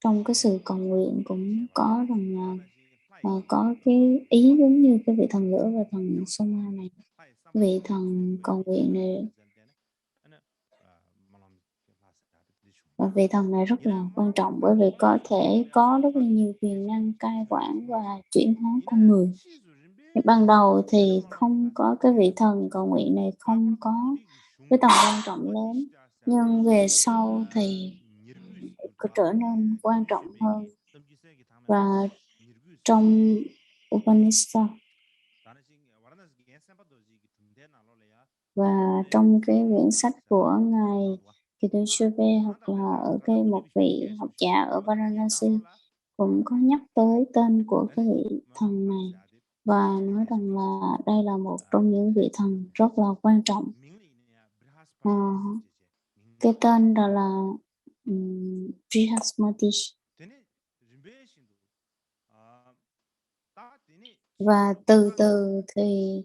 trong cái sự cầu nguyện cũng có rằng là có cái ý giống như cái vị thần lửa và thần Soma này. Vị thần cầu nguyện này và vị thần này rất là quan trọng, bởi vì có thể có rất là nhiều quyền năng cai quản và chuyển hóa con người. Ban đầu thì không có cái vị thần cầu nguyện này, không có cái tầm quan trọng lớn, nhưng về sau thì trở nên quan trọng hơn. Và trong Upanishad và trong cái quyển sách của ngài Kitoshobe, hoặc là ở cái một vị học giả ở Varanasi cũng có nhắc tới tên của cái vị thần này và nói rằng là đây là một trong những vị thần rất là quan trọng. Cái tên đó là Brihaspati. Và từ từ thì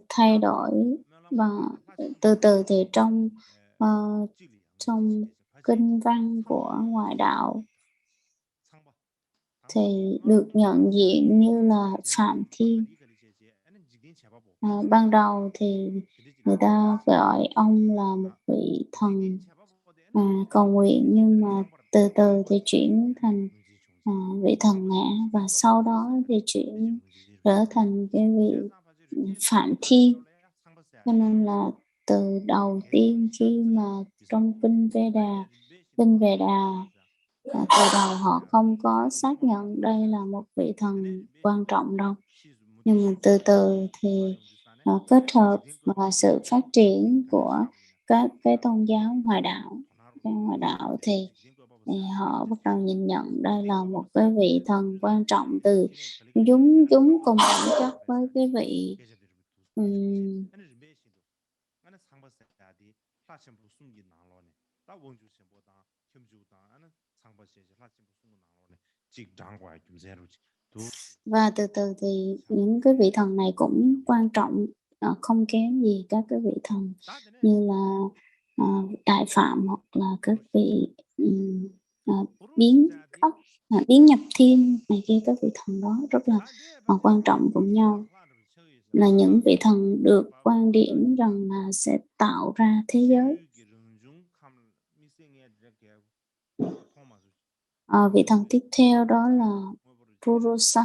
thay đổi, và từ từ thì trong kinh văn của ngoại đạo thì được nhận diện như là Phạm Thiên. Ban đầu thì người ta gọi ông là một vị thần cầu nguyện, nhưng mà từ từ thì chuyển thành vị thần ngã, và sau đó thì chuyển trở thành cái vị Phạm Thiên. Cho nên là từ đầu tiên khi mà trong kinh Veda từ đầu họ không có xác nhận đây là một vị thần quan trọng đâu, nhưng mà từ từ thì kết hợp và sự phát triển của các cái tôn giáo ngoại đạo thì họ bắt đầu nhìn nhận đây là một cái vị thần quan trọng, từ chúng cùng đẳng cấp với cái vị và từ từ thì những cái vị thần này cũng quan trọng không kém gì các cái vị thần như là Đại Phạm, hoặc là các vị biến ốc, biến nhập thiên này kia, các vị thần đó rất là quan trọng cùng nhau, là những vị thần được quan điểm rằng là sẽ tạo ra thế giới. Vị thần tiếp theo đó là Purusa.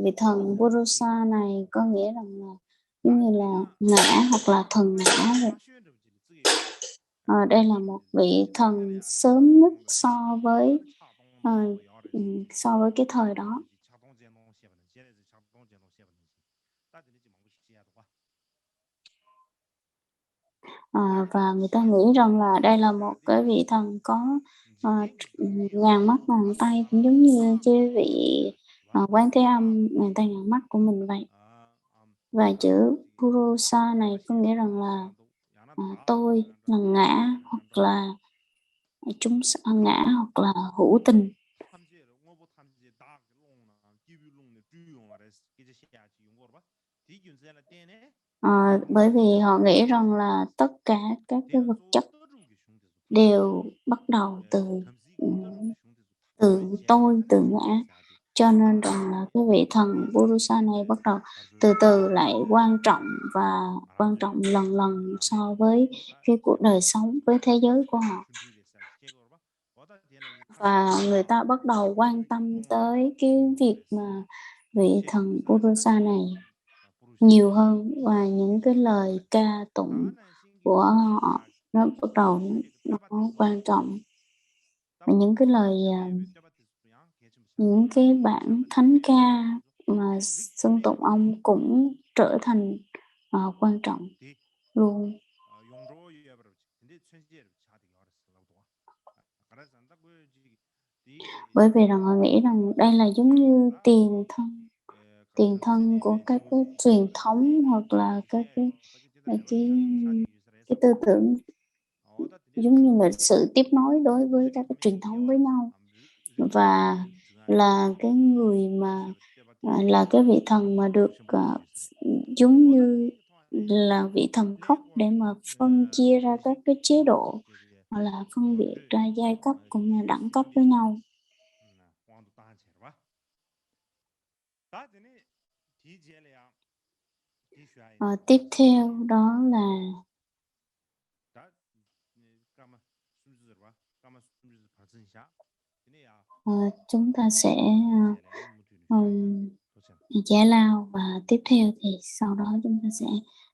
Vị thần Purusa này có nghĩa rằng là giống như là ngã hoặc là thần ngã vậy. Đây là một vị thần sớm nhất so với cái thời đó. Và người ta nghĩ rằng là đây là một cái vị thần có ngàn mắt ngàn tay, cũng giống như cái vị Quán Thế Âm ngàn tay ngàn mắt của mình vậy. Và chữ Purusa này có nghĩa rằng là tôi, là ngã, hoặc là chúng ngã, hoặc là hữu tình. Bởi vì họ nghĩ rằng là tất cả các cái vật chất đều bắt đầu từ tôi, từ ngã, cho nên rằng là cái vị thần Purusa này bắt đầu từ từ lại quan trọng lần lần so với cái cuộc đời sống, với thế giới của họ. Và người ta bắt đầu quan tâm tới cái việc mà vị thần Purusa này nhiều hơn, và những cái lời ca tụng của họ nó bắt đầu nó quan trọng. Và những cái lời những cái bản thánh ca mà xưng tụng ông cũng trở thành quan trọng luôn. Bởi vì rằng họ nghĩ rằng đây là giống như tiền thân của các cái truyền thống, hoặc là các cái tư tưởng giống như lịch sử tiếp nối đối với các cái truyền thống với nhau, và là cái người mà là cái vị thần mà được giống như là vị thần khóc để mà phân chia ra các cái chế độ, hoặc là phân biệt ra giai cấp cũng như đẳng cấp với nhau. Tiếp theo đó là chúng ta sẽ giải lao, và tiếp theo thì sau đó chúng ta sẽ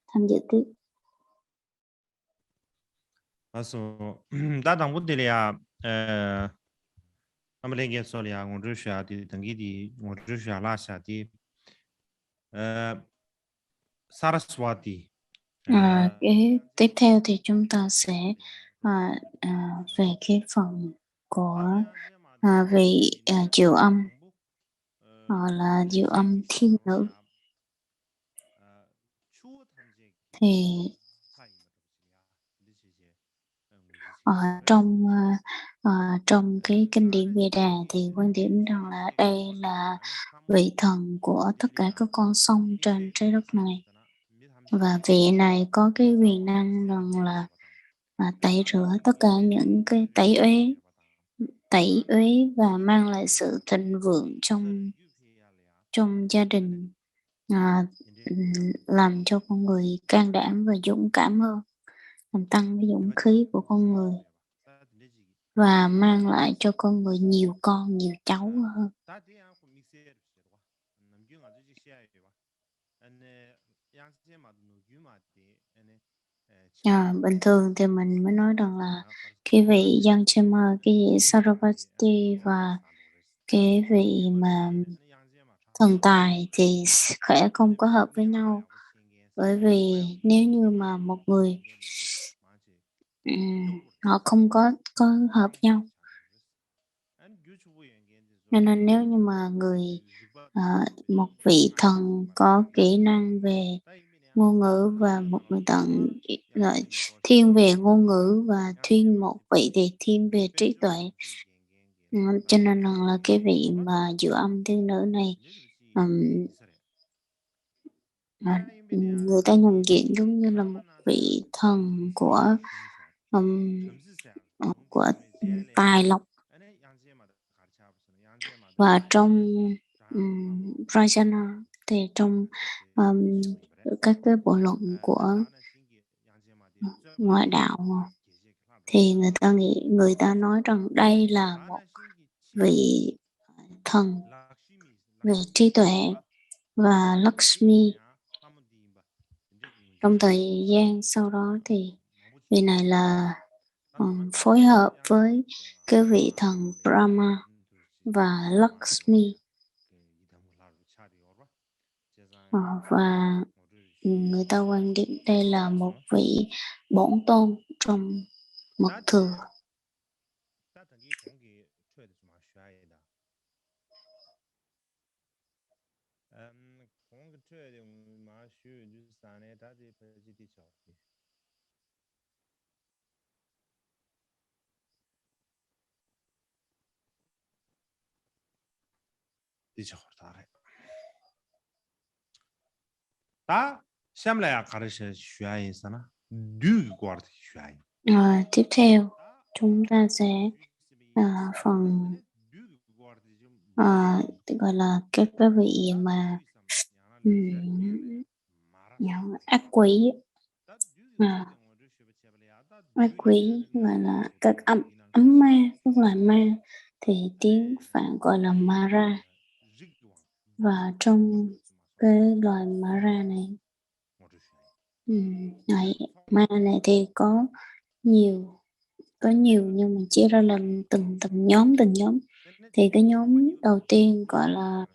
tham dự tiếp. 다당 분들이야 아무래게 소리야 원주시아디 등기디 원주시아라샤디 Saraswati. Cái tiếp theo thì chúng ta sẽ về cái phần của vị Diệu Âm, là Diệu Âm thiên nữ. Thì trong cái kinh điển Veda thì quan điểm rằng là đây là vị thần của tất cả các con sông trên trái đất này, và vị này có cái quyền năng rằng là tẩy rửa tất cả những cái tẩy uế và mang lại sự thịnh vượng trong gia đình, làm cho con người can đảm và dũng cảm hơn, làm tăng cái dũng khí của con người, và mang lại cho con người nhiều con, nhiều cháu hơn. Bình thường thì mình mới nói rằng là cái vị Yangchema, cái vị Sarasvati và cái vị mà thần tài thì sẽ không có hợp với nhau, bởi vì nếu như mà một người họ không có hợp nhau, nên nếu như mà một vị thần có kỹ năng về ngôn ngữ, và một người thần lại thiên về ngôn ngữ, và một vị thì thiên về trí tuệ, Cho nên rằng là cái vị mà giữa âm thiên nữ này người ta nhận diện giống như là một vị thần của tài lộc, và trong Rajana thì trong các cái bộ luận của ngoại đạo thì người ta nói rằng đây là một vị thần về trí tuệ, và Lakshmi trong thời gian sau đó thì vị này là phối hợp với cái vị thần Brahma và Lakshmi, và người ta quan điểm đây là một vị bổn tôn trong mật thừa. Tiếp theo chúng ta sẽ phần gọi là các cái vị mà ác quỷ, ác quỷ gọi là các ấm ma, các loài ma thì tiếng Phạn gọi là Mara, và trong cái loài Mara này ma này thì có nhiều nhưng mà chia ra làm từng nhóm. Thì cái nhóm đầu tiên gọi là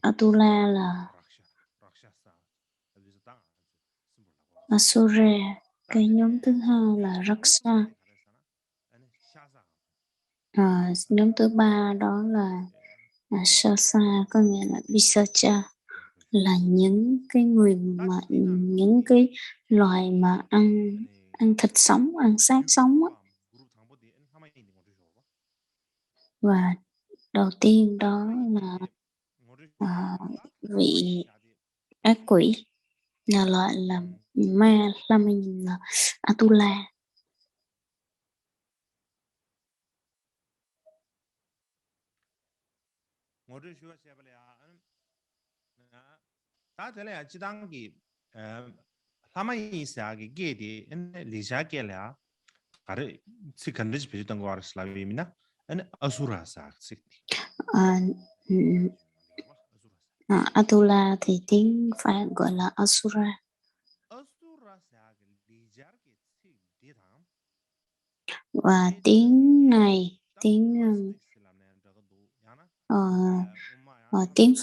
Atula là Asura, cái nhóm thứ hai là Raksa, nhóm thứ ba đó là Shasa, có nghĩa là Pisacha, là những cái loài mà ăn thịt sống, ăn xác sống á. Và đầu tiên đó là vị ác quỷ, là loại là ma, là mình là Atula. Atula thì tiếng Phạn gọi là Asura. Và tiếng này, tiếng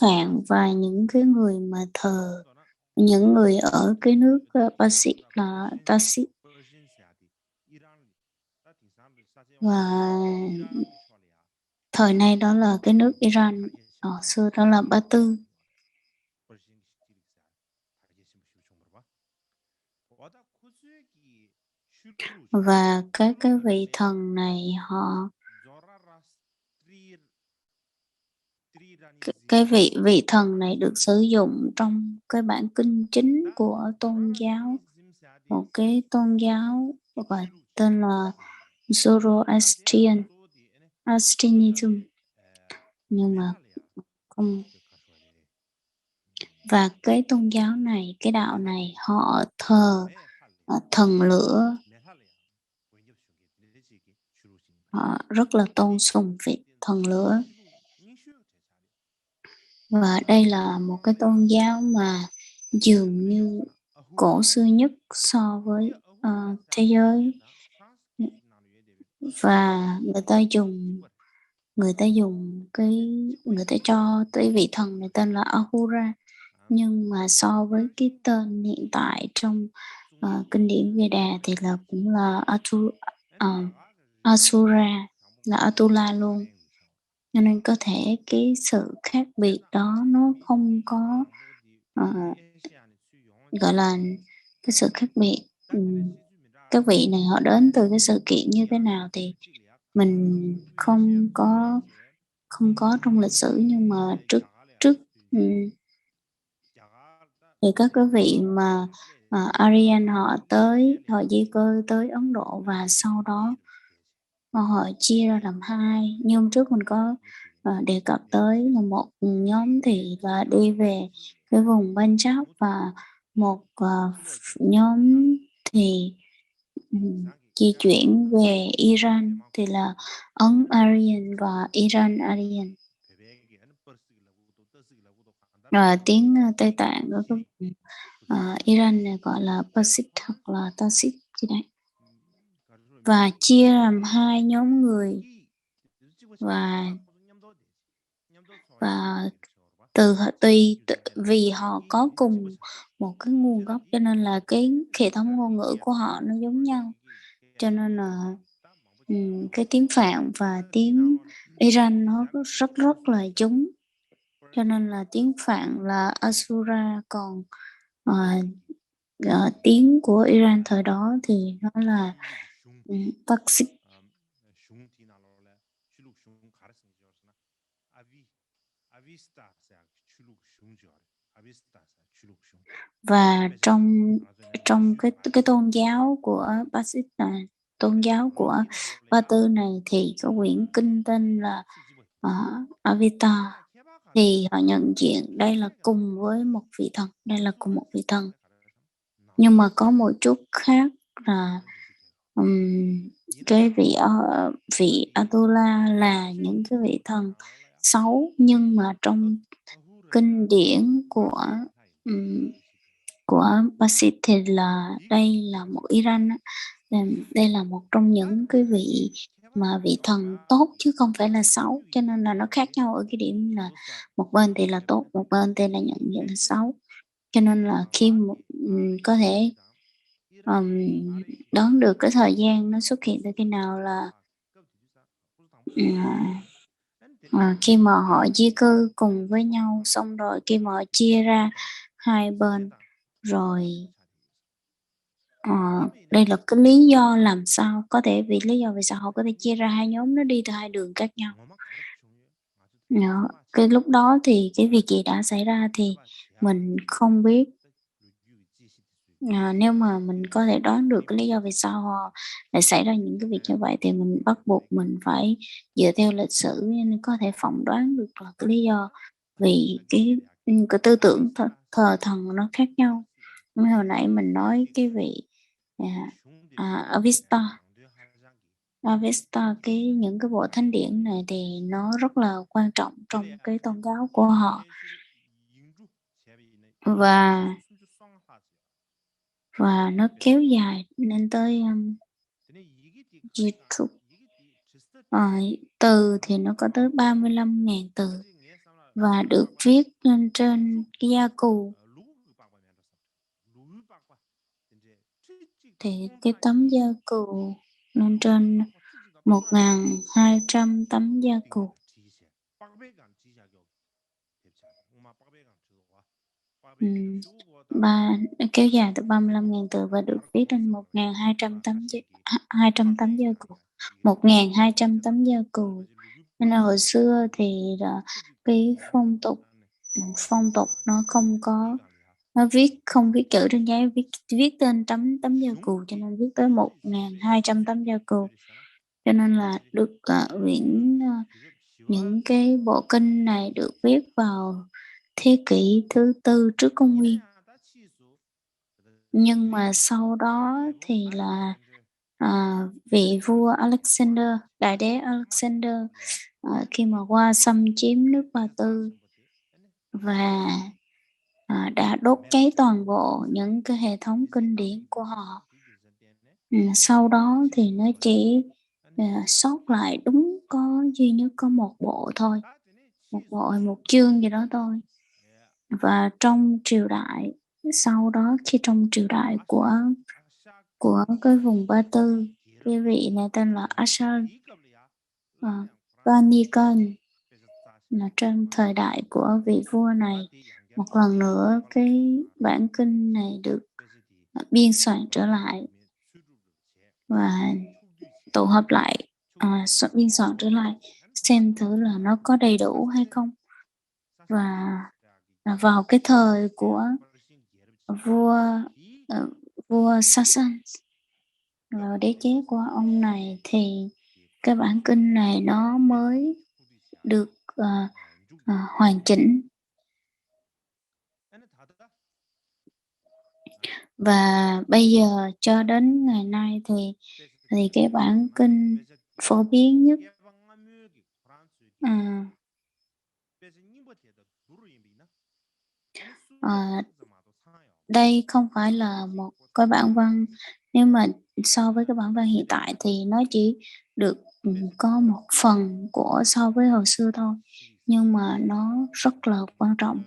Phạn và những cái người mà thờ, những người ở cái nước Parsi là Tasi, và thời nay đó là cái nước Iran, xưa đó là Ba Tư. Và các cái vị thần này cái vị thần này được sử dụng trong cái bản kinh chính của tôn giáo, một cái tôn giáo gọi tên là Zoroastrianism, nhưng mà không. Và cái tôn giáo này, cái đạo này họ thờ thần lửa, họ rất là tôn sùng vị thần lửa. Và đây là một cái tôn giáo mà dường như cổ xưa nhất so với thế giới, và người ta cho tới vị thần này tên là Ahura, nhưng mà so với cái tên hiện tại trong kinh điển Veda thì là cũng là Asura, là Atula luôn. Cho nên có thể cái sự khác biệt đó nó không có gọi là cái sự khác biệt. Các vị này họ đến từ cái sự kiện như thế nào thì mình không có trong lịch sử, nhưng mà trước trước thì các cái vị mà Aryan họ di cư tới Ấn Độ, và sau đó họ chia ra làm hai. Như hôm trước mình có đề cập tới là một nhóm thì là đi về cái vùng Punjab, và một nhóm thì di chuyển về Iran, thì là Ấn Aryan và Iran Aryan. Tiếng Tây Tạng ở cái vùng Iran này gọi là Parsi hoặc là Tasit gì đấy, và chia làm hai nhóm người, và vì họ có cùng một cái nguồn gốc, cho nên là cái hệ thống ngôn ngữ của họ nó giống nhau, cho nên là cái tiếng Phạn và tiếng Iran nó rất là giống, cho nên là tiếng Phạn là Asura, còn tiếng của Iran thời đó thì nó là Parsi. Và trong cái tôn giáo của Parsi này, tôn giáo của Ba Tư này, thì có quyển kinh tên là Avatar, thì họ nhận diện đây là cùng với một vị thần, đây là cùng một vị thần, nhưng mà có một chút khác là cái vị Atula là những cái vị thần xấu, nhưng mà trong kinh điển của Basit thì là đây là một Iran, đây là một trong những cái vị thần tốt chứ không phải là xấu, cho nên là nó khác nhau ở cái điểm là một bên thì là tốt, một bên thì là nhận diện là xấu, cho nên là khi có thể đoán được cái thời gian nó xuất hiện từ khi nào là khi mà họ di cư cùng với nhau, xong rồi khi mà họ chia ra hai bên rồi. Đây là cái lý do làm sao có thể, vì lý do vì sao họ có thể chia ra hai nhóm, nó đi theo hai đường khác nhau. Cái lúc đó thì cái việc gì đã xảy ra thì mình không biết. Nếu mà mình có thể đoán được cái lý do vì sao họ lại xảy ra những cái việc như vậy, thì mình bắt buộc mình phải dựa theo lịch sử, nên có thể phỏng đoán được là cái lý do, vì cái tư tưởng thờ thần nó khác nhau. Như hồi nãy mình nói cái vị Avesta, những cái bộ thánh điển này thì nó rất là quan trọng trong cái tôn giáo của họ, và nó kéo dài lên tới từ thì nó có tới 35.000 từ, và được viết lên trên cái da cù. Thì cái tấm da cù lên trên 1.200 tấm da cù. Kéo dài từ 35.000 từ và được viết trên 1.200 tấm da cù. 1.200 tấm da cù. Nên là hồi xưa thì cái phong tục nó không có, nó không viết chữ trên giấy, viết tên tấm da cù, cho nên viết tới 1.200 tấm da cù, cho nên là được những cái bộ kinh này được viết vào thế kỷ thứ 4 trước công nguyên. Nhưng mà sau đó thì là vị vua Alexander, đại đế Alexander, khi mà qua xâm chiếm nước Ba Tư và đã đốt cháy toàn bộ những cái hệ thống kinh điển của họ. Sau đó thì nó chỉ sót lại duy nhất có một bộ thôi, một chương gì đó thôi. Và trong triều đại sau đó, khi trong triều đại của cái vùng Ba Tư, cái vị này tên là Ashurbanipal, là trong thời đại của vị vua này, một lần nữa cái bản kinh này được biên soạn trở lại và tụ hợp lại biên soạn trở lại xem thử là nó có đầy đủ hay không. Và vào cái thời của vua vua Sasan, đế chế của ông này, thì cái bản kinh này nó mới được hoàn chỉnh. Và bây giờ cho đến ngày nay thì cái bản kinh phổ biến nhất đây không phải là một cái bản văn, nếu mà so với cái bản văn hiện tại thì nó chỉ được có một phần của so với hồi xưa thôi, nhưng mà nó rất là quan trọng.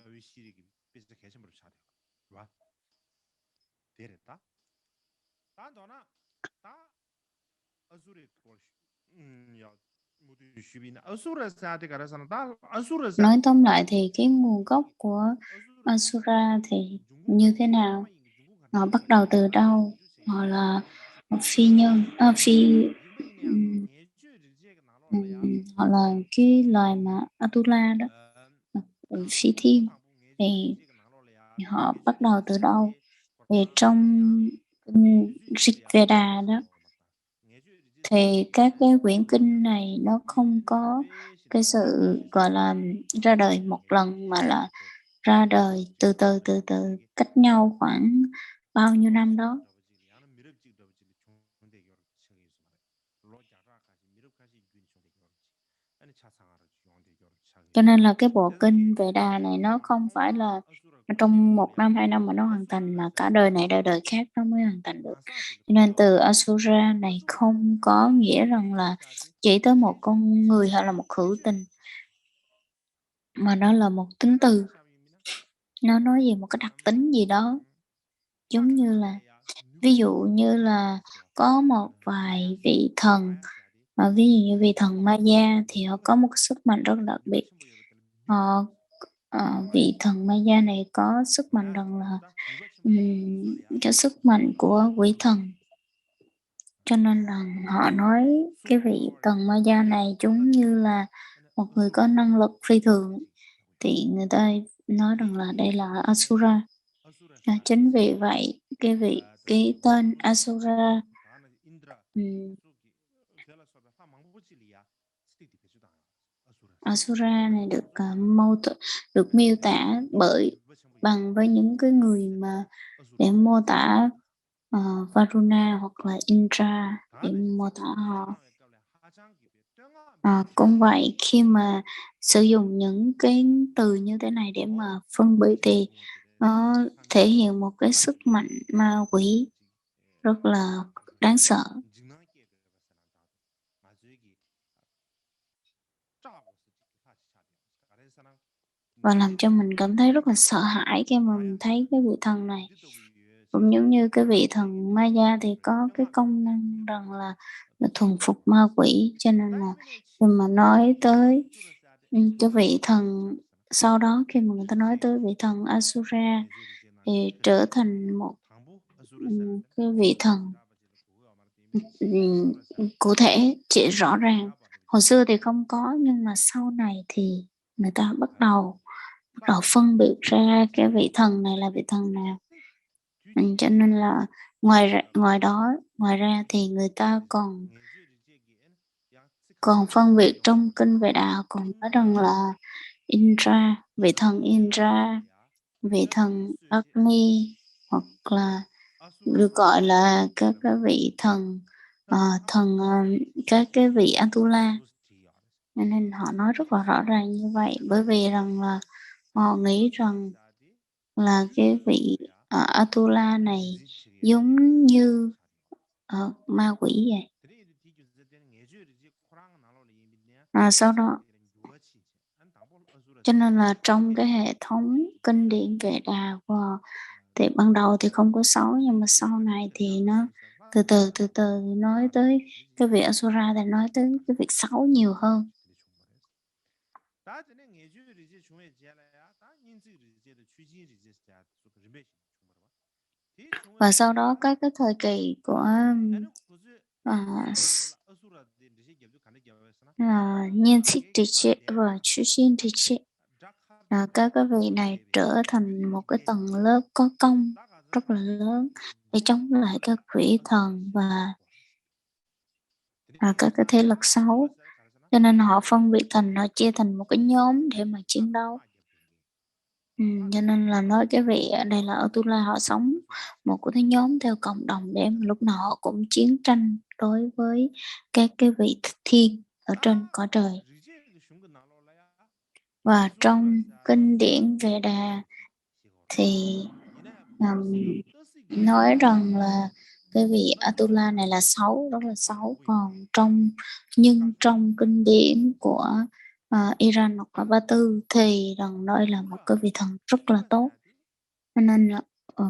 Nói tóm lại thì cái nguồn gốc của Asura thì như thế nào? Họ bắt đầu từ đâu? Họ là một phi nhân, họ là cái loài mà Atula đó, phi thiên. Thì họ bắt đầu từ đâu? Thì trong Rig Veda đó, thì các cái quyển kinh này nó không có cái sự gọi là ra đời một lần, mà là ra đời từ từ cách nhau khoảng bao nhiêu năm đó. Cho nên là cái bộ kinh Veda này nó không phải là trong 1 năm 2 năm mà nó hoàn thành, mà cả đời này đời khác nó mới hoàn thành được. Cho nên từ Asura này không có nghĩa rằng là chỉ tới một con người hay là một hữu tình, mà nó là một tính từ. Nó nói về một cái đặc tính gì đó, giống như là ví dụ như là có một vài vị thần, ví dụ như vị thần Maya thì họ có một sức mạnh rất đặc biệt. Vị thần Maya này có sức mạnh rằng là cái sức mạnh của quỷ thần. Cho nên là họ nói cái vị thần Maya này giống như là một người có năng lực phi thường, thì người ta nói rằng là đây là Asura. Chính vì vậy cái tên Asura Asura này được miêu tả bằng với những cái người mà để mô tả Varuna hoặc là Indra để mô tả họ. Cũng vậy, khi mà sử dụng những cái từ như thế này để mà phân biệt thì nó thể hiện một cái sức mạnh ma quỷ rất là đáng sợ, và làm cho mình cảm thấy rất là sợ hãi khi mà mình thấy cái vị thần này. Cũng giống như cái vị thần Maya thì có cái công năng rằng là thuần phục ma quỷ, cho nên là khi mà nói tới cái vị thần, sau đó khi mà người ta nói tới vị thần Asura thì trở thành một cái vị thần cụ thể, chỉ rõ ràng. Hồi xưa thì không có, nhưng mà sau này thì người ta bắt đầu phân biệt ra cái vị thần này là vị thần nào. Cho nên là ngoài ra thì người ta còn phân biệt trong kinh Veda, còn nói rằng là Indra, vị thần Indra, vị thần Agni, hoặc là được gọi là các cái vị thần các cái vị Atula. Nên họ nói rất là rõ ràng như vậy, bởi vì rằng là họ nghĩ rằng là cái vị Atula này giống như ma quỷ vậy. Sau đó, cho nên là trong cái hệ thống kinh điển Veda của họ thì ban đầu thì không có 6, nhưng mà sau này thì nó từ từ nói tới cái việc Asura thì nói tới cái việc 6 nhiều hơn. Và sau đó các cái thời kỳ của nhiên thích trì trệ và chú xin trì trệ. Các cái vị này trở thành một cái tầng lớp có công rất là lớn để chống lại các quỷ thần và các cái thế lực xấu, cho nên họ phân biệt thành, họ chia thành một cái nhóm để mà chiến đấu. Cho nên là nói cái vị ở đây là Atula họ sống một cái nhóm theo cộng đồng để mà lúc nào họ cũng chiến tranh đối với các cái vị thiên ở trên cõi trời. Và trong kinh điển Veda thì nói rằng là cái vị Atula này là xấu, rất là xấu. Còn trong kinh điển của Iran hoặc là Ba Tư thì rằng đây là một cái vị thần rất là tốt. Cho nên là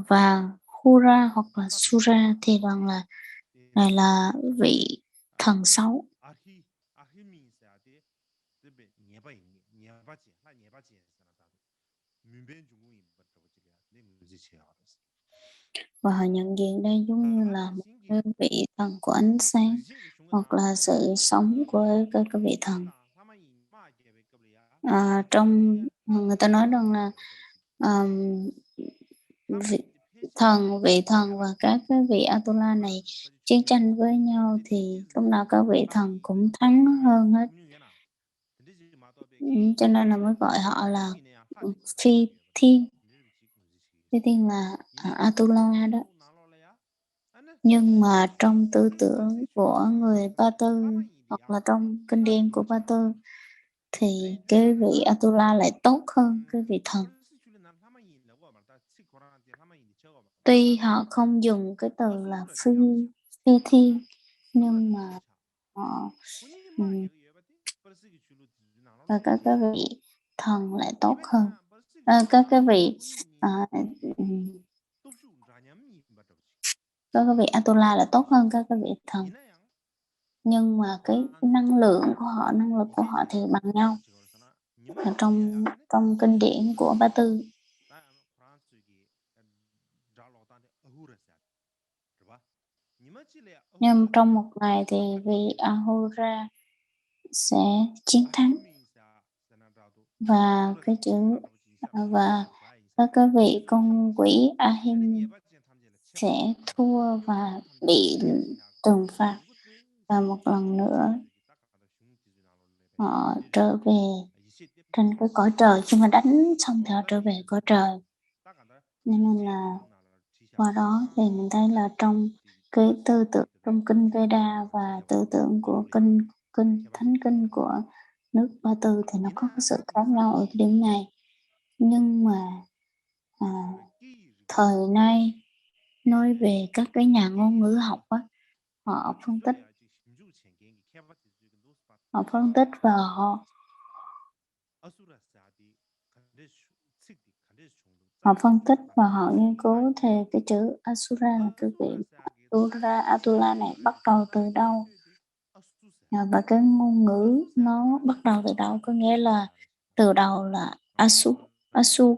và Hura hoặc là Sura thì rằng là này là vị thần xấu. Và họ nhận diện đây giống như là một cái vị thần của ánh sáng hoặc là sự sống của cái vị thần. Trong người ta nói rằng là vị thần và các cái vị Atula này chiến tranh với nhau thì lúc nào các vị thần cũng thắng hơn hết. Cho nên là mới gọi họ là phi thiên. Phi thiên là Atula đó. Nhưng mà trong tư tưởng của người Ba Tư hoặc là trong kinh điển của Ba Tư thì cái vị Atula lại tốt hơn cái vị thần. Tuy họ không dùng cái từ là phi thiên, nhưng mà họ và các cái vị thần lại tốt hơn. Các cái vị Atula là tốt hơn các cái vị thần. Nhưng mà cái năng lượng của họ, năng lực của họ thì bằng nhau. Ở trong kinh điển của Ba Tư. Nhưng trong một ngày thì vị Ahura sẽ chiến thắng. Và cái chữ và các cái vị con quỷ Ahim sẽ thua và bị trừng phạt. Và một lần nữa họ trở về trên cái cõi trời. Khi mà đánh xong thì họ trở về cõi trời. Nên là qua đó thì mình thấy là trong cái tư tưởng trong kinh Veda và tư tưởng của kinh thánh kinh của nước Ba Tư thì nó có cái sự khác nhau ở cái điểm này. Nhưng mà thời nay nói về các cái nhà ngôn ngữ học á, họ phân tích và họ phân tích và họ nghiên cứu thì cái chữ Asura là cái vị Atula này bắt đầu từ đâu, và cái ngôn ngữ nó bắt đầu từ đâu, có nghĩa là từ đầu là Asu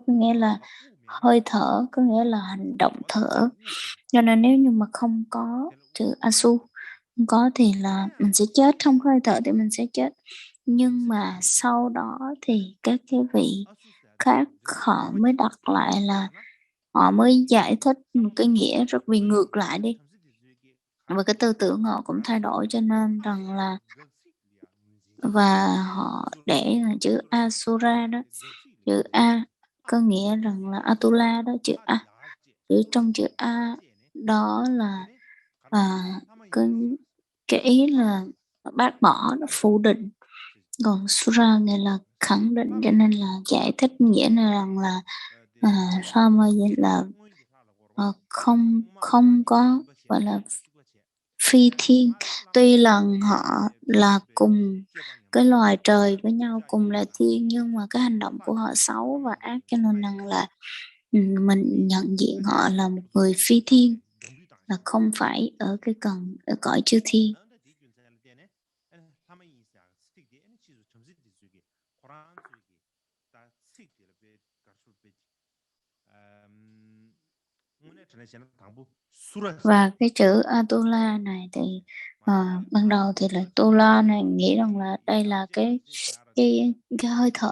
có nghĩa là hơi thở, có nghĩa là hành động thở. Cho nên nếu như mà không có chữ Asu, không có thì là mình sẽ chết, không hơi thở thì mình sẽ chết. Nhưng mà sau đó thì các cái vị khác họ mới đặt lại là họ mới giải thích một cái nghĩa rất bị ngược lại đi, và cái tư tưởng họ cũng thay đổi, cho nên rằng là và họ để là chữ Asura đó, chữ A có nghĩa rằng là Atula đó, chữ A, chữ trong chữ A đó là cái ý là bác bỏ, nó phủ định, còn Sura nghĩa là khẳng định, cho nên là giải thích nghĩa này rằng là Sama là không có gọi là phi thiên. Tuy lần họ là cùng cái loài trời với nhau, cùng là thiên, nhưng mà cái hành động của họ xấu và ác, cho nên rằng là mình nhận diện họ là một người phi thiên, là không phải ở cõi chư thiên. Và cái chữ Atula này thì ban đầu thì là Tula này nghĩ rằng là đây là cái hơi thở,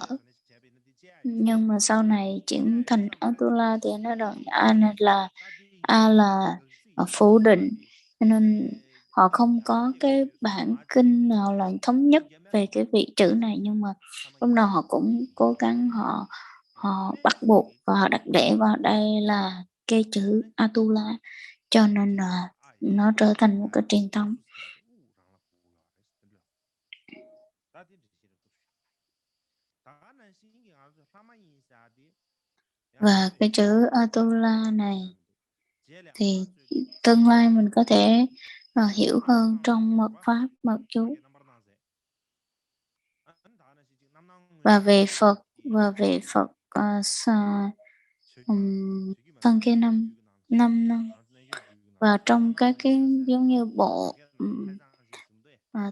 nhưng mà sau này chuyển thành Atula thì nó rằng A là phủ định, cho nên họ không có cái bản kinh nào là thống nhất về cái vị chữ này, nhưng mà lúc nào họ cũng cố gắng họ bắt buộc và họ đặt để vào đây là cái chữ Atula, cho nên là nó trở thành một cái truyền thống. Và cái chữ Atula này thì tương lai mình có thể hiểu hơn trong mật pháp mật chú. Và về Phật phân cái năm năm, và trong các cái giống như bộ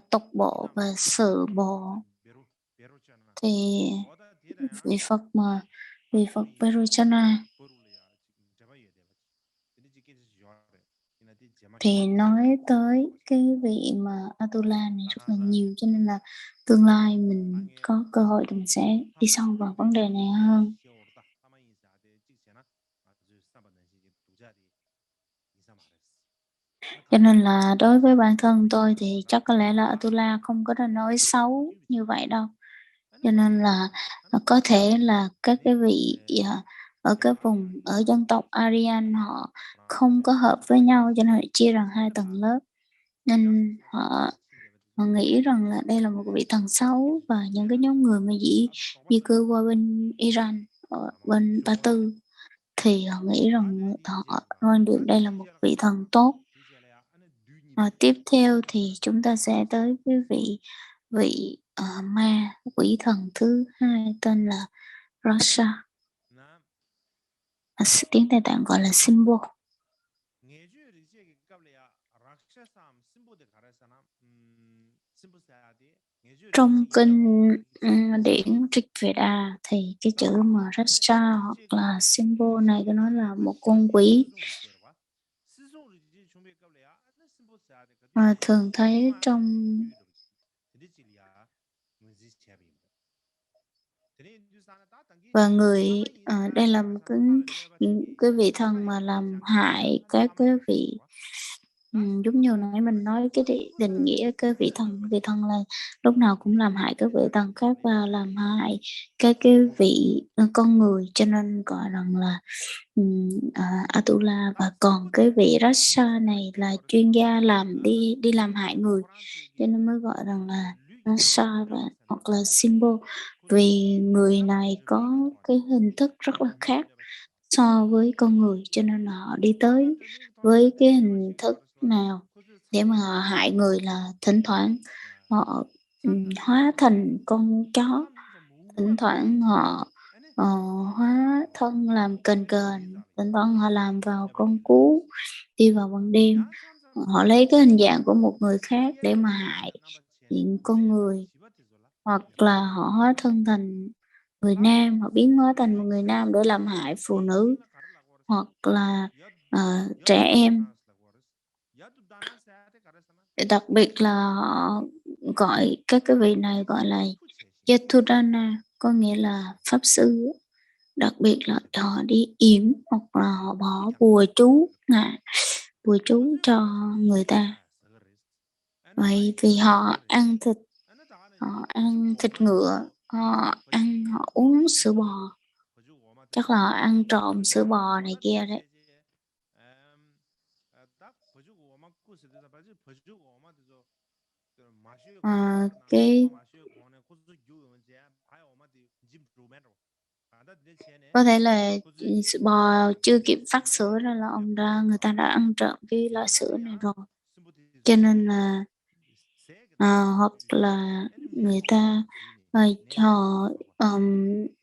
tục bộ và sự bộ thì vị Phật Peruchana thì nói tới cái vị mà Atula này rất là nhiều, cho nên là tương lai mình có cơ hội thì mình sẽ đi sâu vào vấn đề này hơn. Cho nên là đối với bản thân tôi thì chắc có lẽ là Atula không có đã nói xấu như vậy đâu. Cho nên là có thể là các cái vị ở cái vùng ở dân tộc Aryan họ không có hợp với nhau, cho nên họ chia thành hai tầng lớp, nên họ nghĩ rằng là đây là một vị thần xấu, và những cái nhóm người mà di cư qua bên Iran, ở bên Ba Tư, thì họ nghĩ rằng họ coi được đây là một vị thần tốt. Tiếp theo thì chúng ta sẽ tới cái vị ma quỷ thần thứ hai tên là Rasha, tiếng Tây Tạng gọi là symbol. Trong kinh điển Rig Veda thì cái chữ mà Rasha hoặc là symbol này của nó là một con quỷ, thường thấy trong và người đây là một cái vị thần mà làm hại các cái vị giống như nãy mình nói cái định nghĩa cái vị thần là lúc nào cũng làm hại các vị thần khác và làm hại các cái vị con người, cho nên gọi rằng là Atula. Và còn cái vị Rasha này là chuyên gia đi làm hại người, cho nên mới gọi rằng là Rasha hoặc là symbol, vì người này có cái hình thức rất là khác so với con người, cho nên họ đi tới với cái hình thức nào để mà họ hại người là thỉnh thoảng họ hóa thành con chó, thỉnh thoảng họ hóa thân làm kền, thỉnh thoảng họ làm vào con cú đi vào ban đêm, họ lấy cái hình dạng của một người khác để mà hại những con người, hoặc là họ hóa thân thành người nam, họ biến hóa thành một người nam để làm hại phụ nữ hoặc là trẻ em. Đặc biệt là họ gọi các cái vị này gọi là Yatudana, có nghĩa là pháp sư. Đặc biệt là họ đi yểm hoặc là họ bỏ bùa chú cho người ta. Vậy vì họ ăn thịt ngựa, họ uống sữa bò, chắc là họ ăn trộm sữa bò này kia đấy. Có thể là sữa bò chưa kịp phát sữa ra là người ta đã ăn trộm cái loại sữa này rồi, cho nên là hoặc là người ta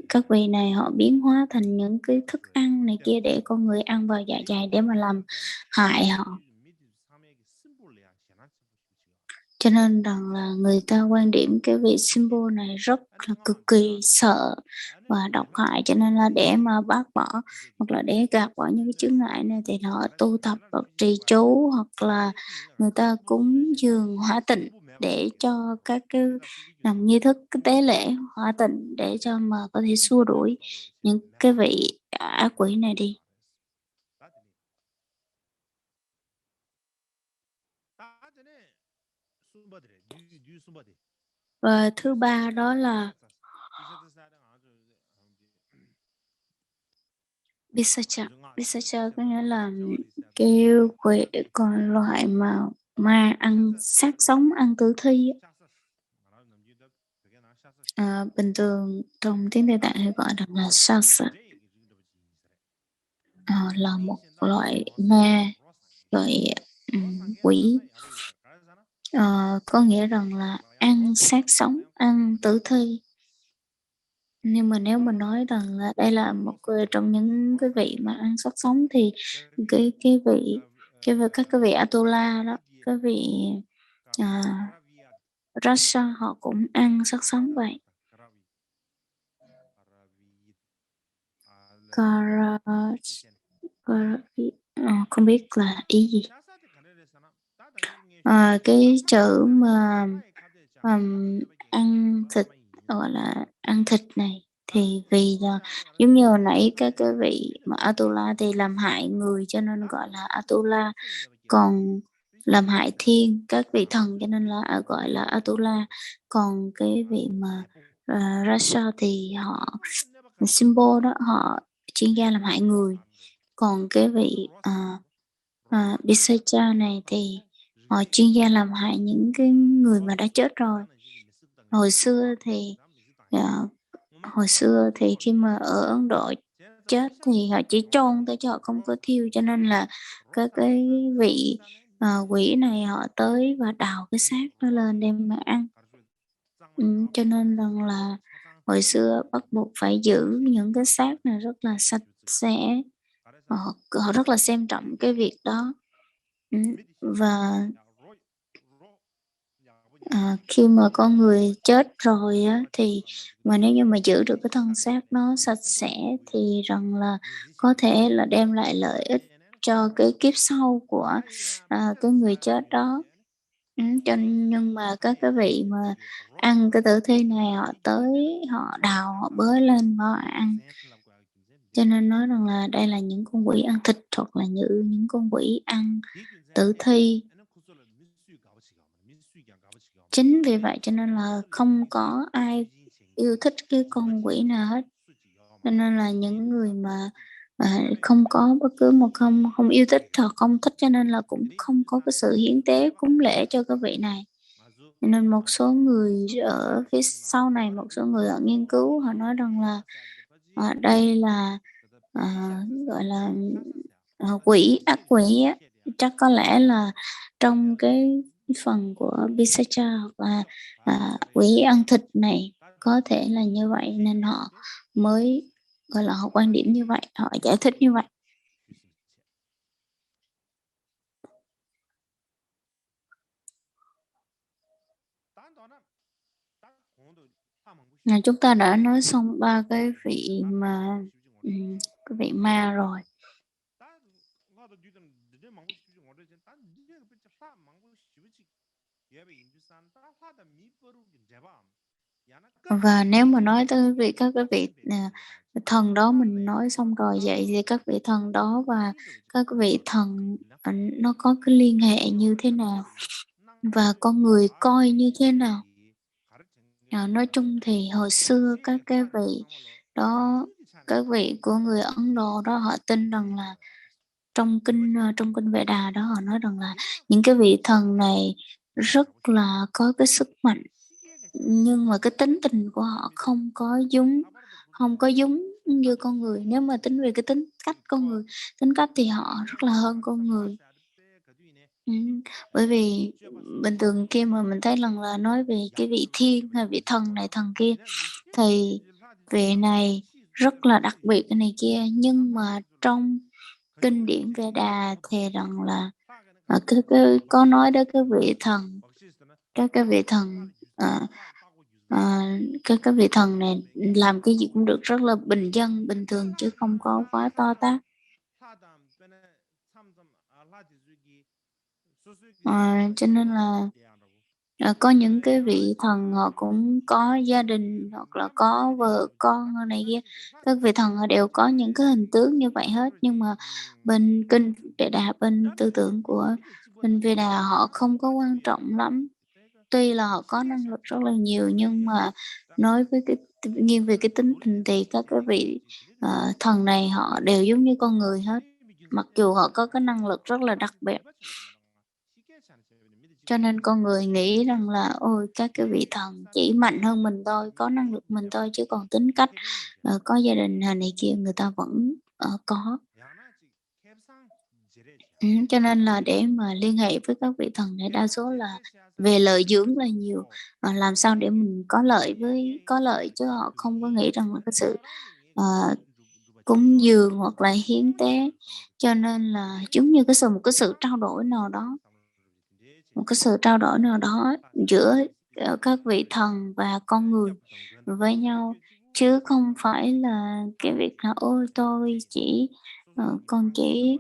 các vị này họ biến hóa thành những cái thức ăn này kia để con người ăn vào dạ dày để mà làm hại họ. Cho nên rằng là người ta quan điểm cái vị symbol này rất là cực kỳ sợ và độc hại, cho nên là để mà bác bỏ hoặc là để gạt bỏ những cái chướng ngại này thì họ tu tập hoặc trì chú, hoặc là người ta cúng dường hóa tịnh để cho các cái làm nghi thức cái tế lễ hóa tịnh để cho mà có thể xua đuổi những cái vị ác quỷ này đi. Và thứ ba đó là Pisacha. Pisacha có nghĩa là kêu quỷ, còn loại mà ma ăn xác sống, ăn tử thi. Bình thường trong tiếng Tây Tạng thì gọi là Shasa. Là một loại ma, loại quỷ, có nghĩa rằng là ăn xác sống, ăn tử thi. Nhưng mà nếu mà nói rằng là đây là một trong những cái vị mà ăn xác sống thì cái vị các cái vị Atula đó, cái vị Rasa họ cũng ăn xác sống vậy. Không biết là ý gì. Cái chữ mà ăn thịt, gọi là ăn thịt này thì vì là giống như hồi nãy các cái vị mà Atula thì làm hại người cho nên gọi là Atula, còn làm hại thiên, các vị thần cho nên là gọi là Atula, còn cái vị mà Rasa thì họ symbol đó, họ chuyên gia làm hại người, còn cái vị Pisacha này thì họ chuyên gia làm hại những cái người mà đã chết rồi. Hồi xưa thì khi mà ở Ấn Độ chết thì họ chỉ chôn thôi chứ họ không có thiêu, cho nên là các cái vị quỷ này họ tới và đào cái xác nó lên đem mà ăn. Cho nên rằng là hồi xưa bắt buộc phải giữ những cái xác này rất là sạch sẽ, họ rất là xem trọng cái việc đó. Và khi mà con người chết rồi á, thì mà nếu như mà giữ được cái thân xác nó sạch sẽ thì rằng là có thể là đem lại lợi ích cho cái kiếp sau của cái người chết đó. Nhưng mà các cái vị mà ăn cái tử thi này họ tới, họ đào, họ bới lên và họ ăn. Cho nên nói rằng là đây là những con quỷ ăn thịt hoặc là những con quỷ ăn tử thi. Chính vì vậy cho nên là không có ai yêu thích cái con quỷ nào hết. Cho nên là những người mà không có bất cứ một không yêu thích hoặc không thích, cho nên là cũng không có cái sự hiến tế cúng lễ cho cái vị này. Cho nên một số người ở phía sau này, một số người ở nghiên cứu họ nói rằng là đây là gọi là quỷ, ác quỷ á. Chắc có lẽ là trong cái phần của Pisacha hoặc là quỷ ăn thịt này có thể là như vậy, nên họ mới gọi là họ quan điểm như vậy, họ giải thích như vậy. Chúng ta đã nói xong 3 cái vị mà cái vị ma rồi. Và nếu mà nói tới các cái vị thần đó mình nói xong rồi, vậy thì các vị thần đó và các vị thần nó có cái liên hệ như thế nào và con người coi như thế nào? Nói chung thì hồi xưa các cái vị đó, các vị của người Ấn Độ đó, họ tin rằng là trong kinh Vệ Đà đó họ nói rằng là những cái vị thần này rất là có cái sức mạnh, nhưng mà cái tính tình của họ không có giống như con người. Nếu mà tính về cái tính cách con người, tính cách thì họ rất là hơn con người. Bởi vì bình thường khi mà mình thấy lần là nói về cái vị thiên hay vị thần này thần kia thì vị này rất là đặc biệt cái này kia, nhưng mà trong kinh điển Vệ Đà thì rằng là cái có nói đến cái vị thần các cái vị thần các vị thần này làm cái gì cũng được rất là bình dân, bình thường chứ không có quá to tát. Cho nên là có những cái vị thần họ cũng có gia đình hoặc là có vợ con này kia. Các vị thần họ đều có những cái hình tướng như vậy hết, nhưng mà bên kinh Vệ Đà, bên tư tưởng của bên Vệ Đà họ không có quan trọng lắm. Tuy là họ có năng lực rất là nhiều, nhưng mà nói với cái nghiêng về cái tính tình thì các cái vị thần này họ đều giống như con người hết, mặc dù họ có cái năng lực rất là đặc biệt. Cho nên con người nghĩ rằng là ôi các cái vị thần chỉ mạnh hơn mình thôi, có năng lực mình thôi, chứ còn tính cách có gia đình này kia người ta vẫn có. Cho nên là để mà liên hệ với các vị thần này đa số là về lợi dưỡng là nhiều, làm sao để mình có lợi, chứ họ không có nghĩ rằng là cái sự cúng dường hoặc là hiến tế. Cho nên là giống như một cái sự trao đổi nào đó, giữa các vị thần và con người với nhau, chứ không phải là cái việc là ôi tôi chỉ con chỉ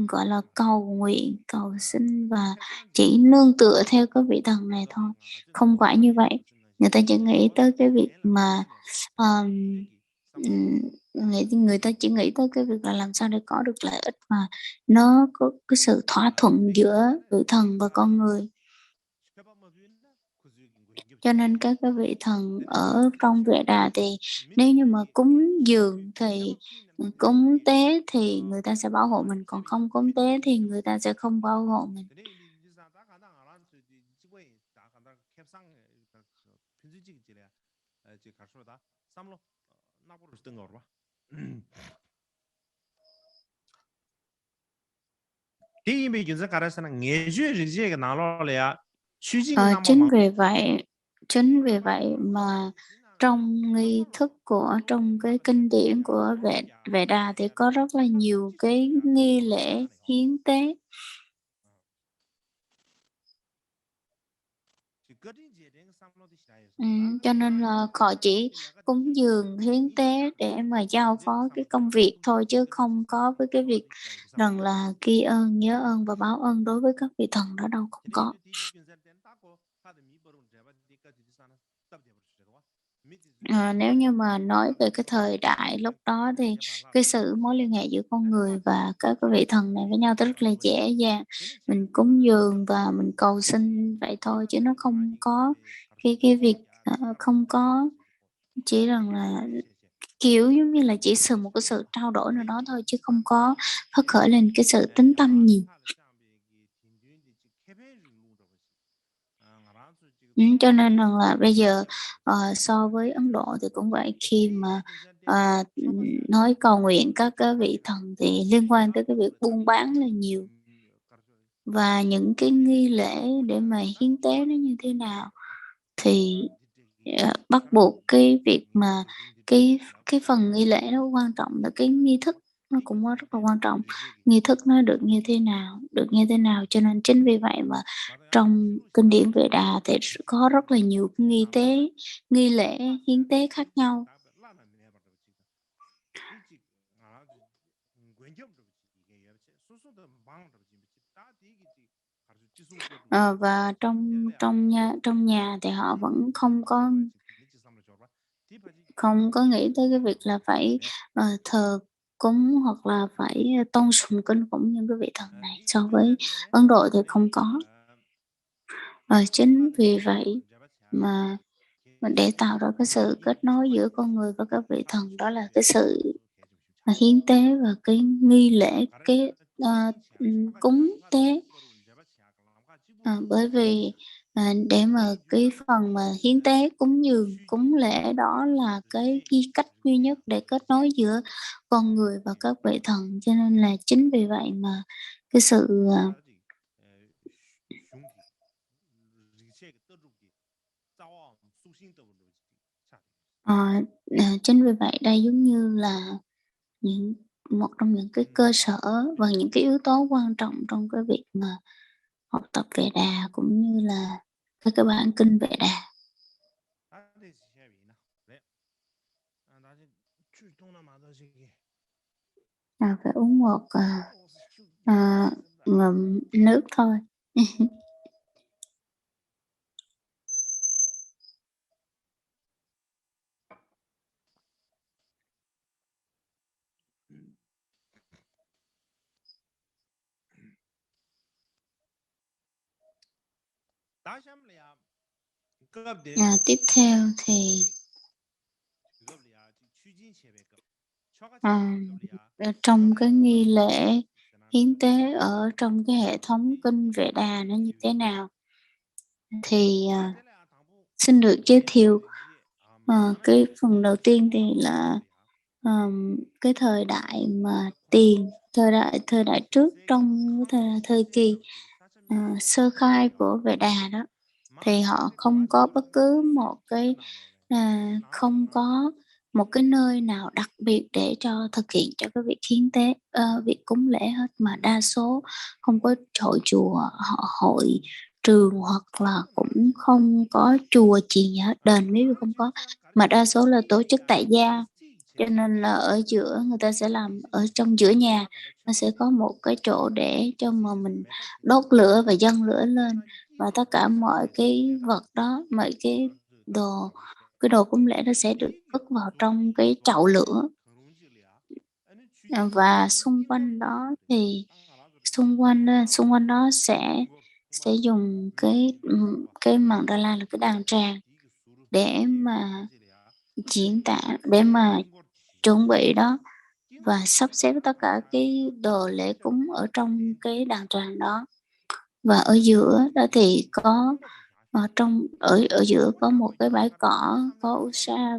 gọi là cầu nguyện, cầu xin và chỉ nương tựa theo cái vị thần này thôi. Không phải như vậy. Người ta chỉ nghĩ tới cái việc mà người ta chỉ nghĩ tới cái việc là làm sao để có được lợi ích mà nó có cái sự thỏa thuận giữa vị thần và con người. Cho nên các cái vị thần ở trong Vệ Đà thì nếu như mà cúng dường thì cúng tế thì người ta sẽ bảo hộ mình, còn không cúng tế thì người ta sẽ không bảo hộ mình. Chính vì vậy mà trong nghi thức trong cái kinh điển của Vệ Đà thì có rất là nhiều cái nghi lễ hiến tế. Cho nên là họ chỉ cúng dường hiến tế để mà giao phó cái công việc thôi, chứ không có với cái việc rằng là ghi ơn, nhớ ơn và báo ơn đối với các vị thần đó đâu, không có. Nếu như mà nói về cái thời đại lúc đó thì cái sự mối liên hệ giữa con người và các cái vị thần này với nhau rất là dễ dàng. Mình cúng dường và mình cầu xin vậy thôi, chứ nó không có cái việc không có chỉ rằng là kiểu giống như là chỉ một cái sự trao đổi nào đó thôi, chứ không có phát khởi lên cái sự tính tâm nhiều. Cho nên rằng là bây giờ so với Ấn Độ thì cũng vậy, khi mà nói cầu nguyện các cái vị thần thì liên quan tới cái việc buôn bán là nhiều, và những cái nghi lễ để mà hiến tế nó như thế nào thì bắt buộc cái việc mà cái phần nghi lễ nó quan trọng là cái nghi thức nó cũng rất là quan trọng. Nghi thức nó được như thế nào, cho nên chính vì vậy mà trong kinh điển Vệ Đà thì có rất là nhiều cái nghi lễ hiến tế khác nhau. Và trong nhà thì họ vẫn không có nghĩ tới cái việc là phải thờ cúng hoặc là phải tôn sùng kinh khủng những cái vị thần này. So với Ấn Độ thì không có. Chính vì vậy mà để tạo ra cái sự kết nối giữa con người và các vị thần, đó là cái sự hiến tế và cái nghi lễ, cái cúng tế. Bởi vì để mà cái phần mà hiến tế, cúng dường, cúng lễ đó là cái cách duy nhất để kết nối giữa con người và các vị thần, cho nên là chính vì vậy mà cái sự chính vì vậy đây giống như là một trong những cái cơ sở và những cái yếu tố quan trọng trong cái việc mà học tập Vệ Đà, cũng như là các cái bản kinh Vệ Đà. Phải uống một ngụm nước thôi. Tiếp theo thì trong cái nghi lễ hiến tế ở trong cái hệ thống kinh Vệ Đà nó như thế nào, thì xin được giới thiệu cái phần đầu tiên thì là cái thời đại mà tiền, thời đại trước trong thời kỳ sơ khai của Vệ Đà đó, thì họ không có bất cứ một cái không có một cái nơi nào đặc biệt để cho thực hiện cho cái việc hiến tế, việc cúng lễ hết, mà đa số không có hội chùa, hội trường, hoặc là cũng không có chùa chiền gì hết, đền miếu không có, mà đa số là tổ chức tại gia. Cho nên là ở giữa người ta sẽ làm ở trong giữa nhà, nó sẽ có một cái chỗ để cho mà mình đốt lửa và dâng lửa lên, và tất cả mọi cái vật đó, mọi cái đồ cúng lễ nó sẽ được cất vào trong cái chậu lửa. Và xung quanh đó thì xung quanh đó sẽ dùng cái mandala là cái đàn tràng để mà diễn tả, để mà chuẩn bị đó, và sắp xếp tất cả cái đồ lễ cúng ở trong cái đàn tràng đó. Và ở giữa đó thì có ở giữa có một cái bãi cỏ, có usa,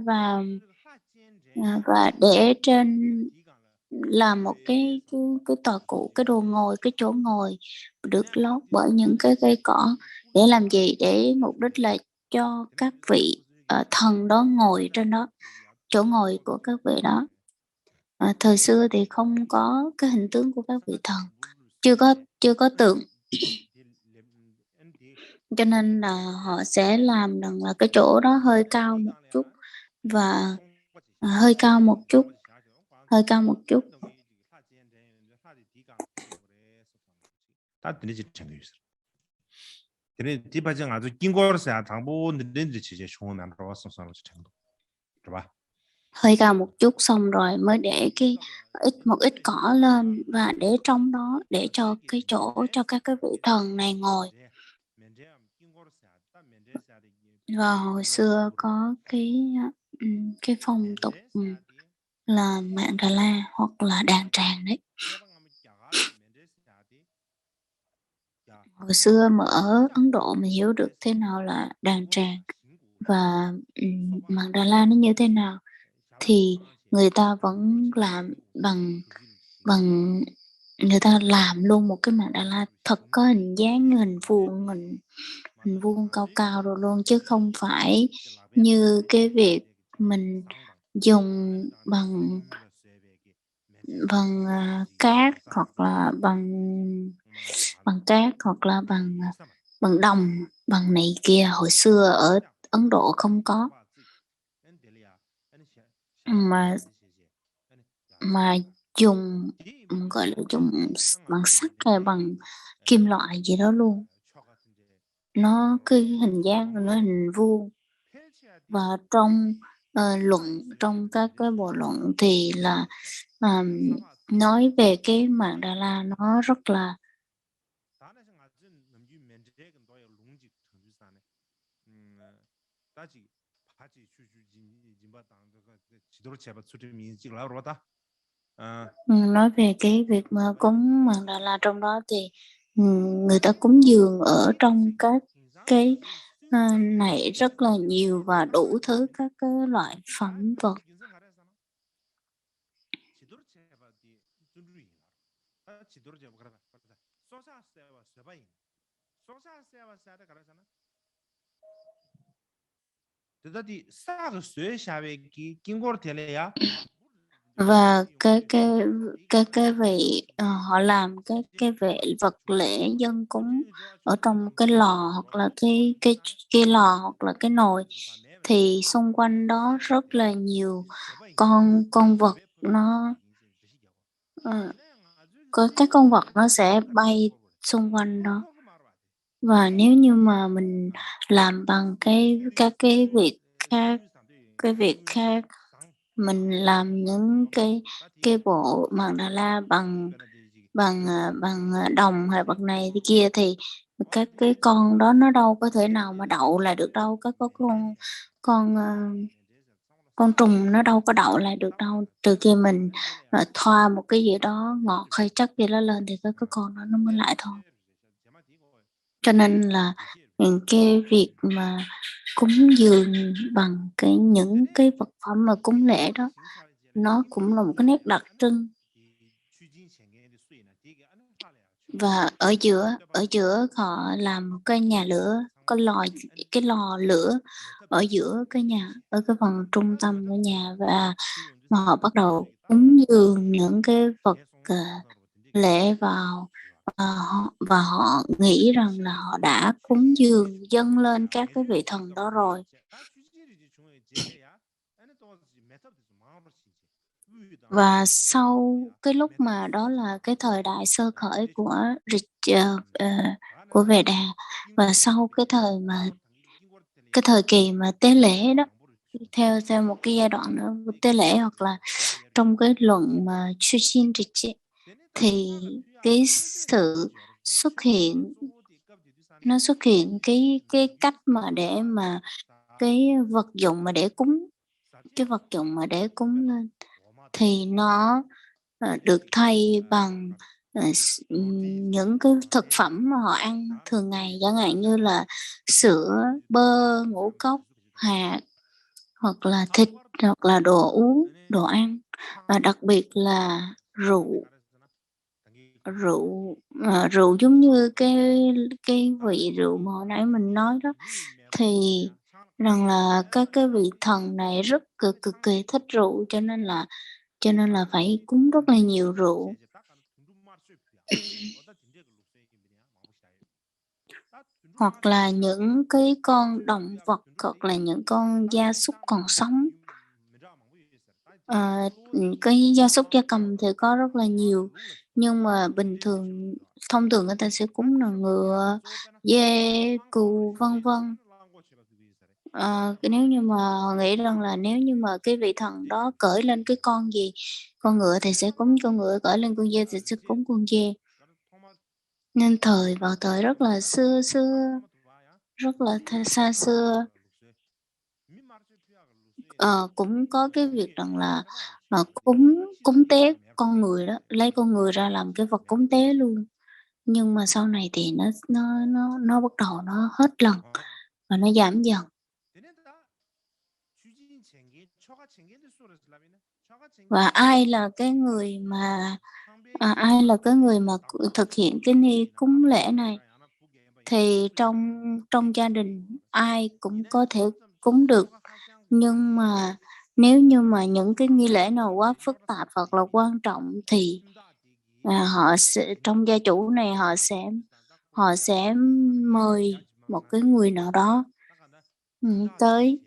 và để trên là một cái tòa cụ, cái đồ ngồi, cái chỗ ngồi được lót bởi những cái cây cỏ. Để làm gì? Để mục đích là cho các vị thần đó ngồi trên đó, chỗ ngồi của các vị đó. Thời xưa thì không có cái hình tướng của các vị thần, chưa có tượng, cho nên là họ sẽ làm rằng là cái chỗ đó hơi cao một chút, và hơi cao một chút. Hơi cao một chút, xong rồi mới để một ít cỏ lên, và để trong đó để cho cái chỗ cho các cái vị thần này ngồi. Và hồi xưa có cái phong tục là Mandala hoặc là đàn tràng đấy. Hồi xưa mà ở Ấn Độ mình hiểu được thế nào là đàn tràng và Mandala nó như thế nào, thì người ta vẫn làm bằng người ta làm luôn một cái mandala thật có hình dáng hình vuông cao cao rồi luôn, chứ không phải như cái việc mình dùng bằng cát, hoặc là bằng cát, hoặc là bằng đồng, bằng này kia. Hồi xưa ở Ấn Độ không có, mà dùng gọi là dùng bằng sắt hay bằng kim loại gì đó luôn. Nó cái hình dáng nó hình vuông. Và trong trong các cái bộ luận thì là nói về cái mandala nó rất là nói về cái việc mà cúng mandala, trong đó thì người ta cúng dường ở trong các cái này rất là nhiều và đủ thứ các cái loại phẩm vật. và cái vị họ làm cái vệ vật lễ dân cúng ở trong cái lò hoặc là cái lò hoặc là cái nồi, thì xung quanh đó rất là nhiều con vật nó có các con vật nó sẽ bay xung quanh đó. Và nếu như mà mình làm bằng các cái việc khác, mình làm những cái bộ mandala bằng đồng hay bằng này thì kia, thì các cái con đó nó đâu có thể nào mà đậu lại được đâu, có con con trùng nó đâu có đậu lại được đâu, trừ khi mình thoa một cái gì đó ngọt hay chất gì đó lên thì cái con đó nó mới lại thôi. Cho nên là cái việc mà cúng dường bằng những cái vật phẩm mà cúng lễ đó, nó cũng là một cái nét đặc trưng. Và ở giữa họ làm một cái nhà lửa, cái lò lửa ở giữa cái nhà, ở cái phần trung tâm của nhà, và mà họ bắt đầu cúng dường những cái vật lễ vào, và họ nghĩ rằng là họ đã cúng dường dâng lên các cái vị thần đó rồi. Và sau cái lúc mà đó là cái thời đại sơ khởi của Vệ Đà, và sau cái thời kỳ mà tế lễ đó, theo một cái giai đoạn nữa tế lễ, hoặc là trong cái luận mà Shushin Ritchie, thì cái sự xuất hiện cái cách mà để mà cái vật dụng mà để cúng lên, thì nó được thay bằng những cái thực phẩm mà họ ăn thường ngày, chẳng hạn như là sữa, bơ, ngũ cốc, hạt, hoặc là thịt, hoặc là đồ uống, đồ ăn, và đặc biệt là rượu rượu giống như cái vị rượu mà hồi nãy mình nói đó, thì rằng là các cái vị thần này rất cực kỳ thích rượu, cho nên là phải cúng rất là nhiều rượu. Hoặc là những cái con động vật, hoặc là những con gia súc còn sống. Cái gia súc gia cầm thì có rất là nhiều, nhưng mà thông thường người ta sẽ cúng là ngựa, dê, cừu, vân vân. Nếu như mà họ nghĩ rằng là nếu như mà cái vị thần đó cởi lên cái con gì, con ngựa thì sẽ cúng con ngựa, cởi lên con dê thì sẽ cúng con dê. Nên vào thời rất là rất là xa xưa, cũng có cái việc rằng là cúng tế con người đó, lấy con người ra làm cái vật cúng tế luôn. Nhưng mà sau này thì nó bắt đầu nó hết lần và nó giảm dần. Và ai là cái người mà thực hiện cái nghi cúng lễ này, thì trong gia đình ai cũng có thể cúng được. Nhưng mà nếu như mà những cái nghi lễ nào quá phức tạp hoặc là quan trọng, thì trong gia chủ này họ sẽ mời một cái người nào đó tới,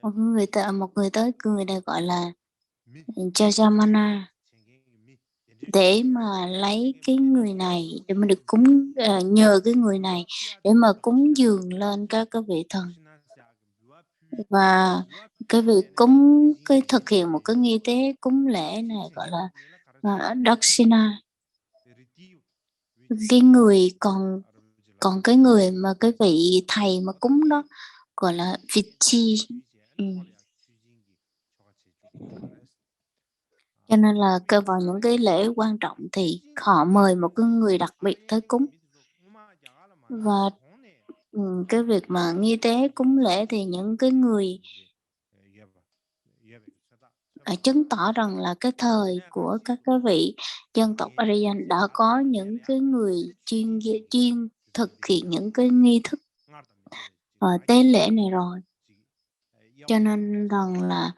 một người tới, người này gọi là Jajamana, để mà lấy cái người này, để mà được nhờ cái người này để mà cúng dường lên các cái vị thần. Và cái việc thực hiện một cái nghi tế cúng lễ này gọi là Dakshina. Cái người còn cái người mà cái vị thầy mà cúng đó gọi là Vichi. Cho nên là cơ vào những cái lễ quan trọng thì họ mời một cái người đặc biệt tới cúng. Và cái việc mà nghi tế cúng lễ thì những cái người chứng tỏ rằng là cái thời của các cái vị dân tộc Aryan đã có những cái người chuyên thực hiện những cái nghi thức tế lễ này rồi. Cho nên rằng là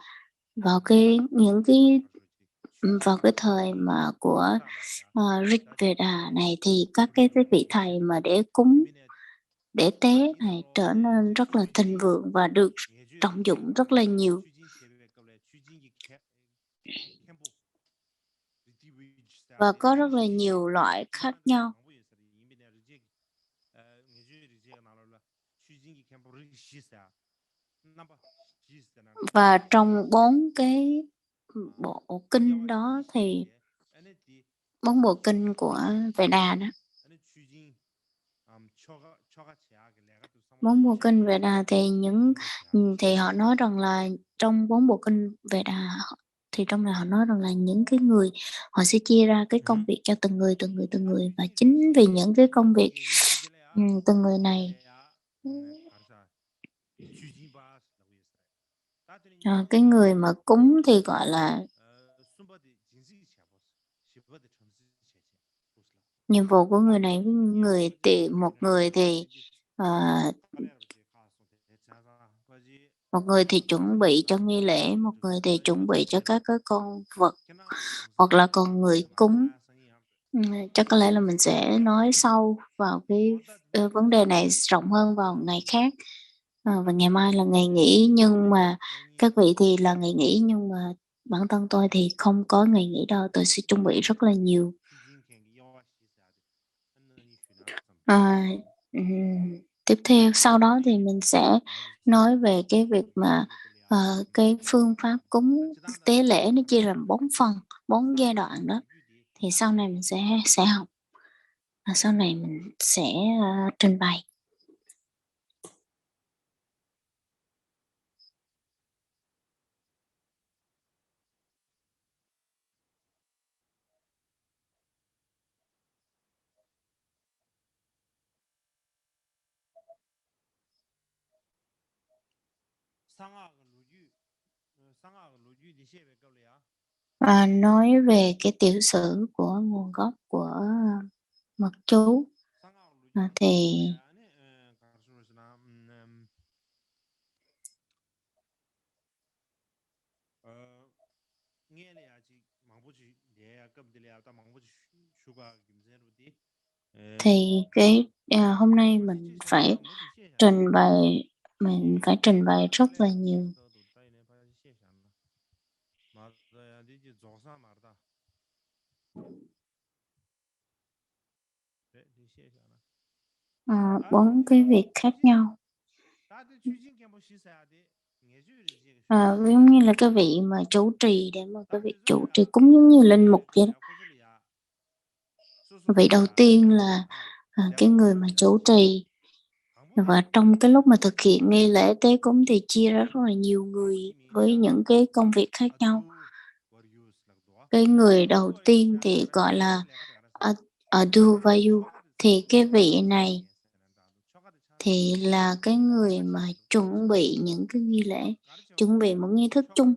vào vào cái thời mà của Rig Veda này thì các cái vị thầy mà để cúng để tế này trở nên rất là thịnh vượng và được trọng dụng rất là nhiều. Và có rất là nhiều loại khác nhau. Và trong 4 cái bộ kinh đó thì 4 bộ kinh của Veda đó, 4 bộ kinh Veda thì họ nói rằng là trong 4 bộ kinh Veda thì trong này họ nói rằng là những cái người họ sẽ chia ra cái công việc cho từng người và chính vì những cái công việc từng người này cái người mà cúng thì gọi là nhiệm vụ của người này với một người thì chuẩn bị cho nghi lễ, một người thì chuẩn bị cho các cái con vật hoặc là còn người cúng. Chắc có lẽ là mình sẽ nói sâu vào cái vấn đề này rộng hơn vào ngày khác. Và ngày mai là ngày nghỉ, nhưng mà các vị thì là ngày nghỉ, nhưng mà bản thân tôi thì không có ngày nghỉ đâu, tôi sẽ chuẩn bị rất là nhiều. Tiếp theo sau đó thì mình sẽ nói về cái việc mà cái phương pháp cúng tế lễ nó chia làm 4 phần, 4 giai đoạn đó. Thì sau này mình sẽ học, sau này mình sẽ trình bày. Nói về cái tiểu sử của nguồn gốc của mật chú thì hôm nay mình phải trình bày rất là nhiều. Bốn cái việc khác nhau. Giống như là cái vị mà chủ trì, để mà cái vị chủ trì cúng giống như linh mục vậy đó. Vị đầu tiên là cái người mà chủ trì, và trong cái lúc mà thực hiện nghi lễ tế cúng thì chia ra rất là nhiều người với những cái công việc khác nhau. Cái người đầu tiên thì gọi là Aduvayu, thì cái vị này thì là cái người mà chuẩn bị những cái nghi lễ, chuẩn bị một nghi thức chung,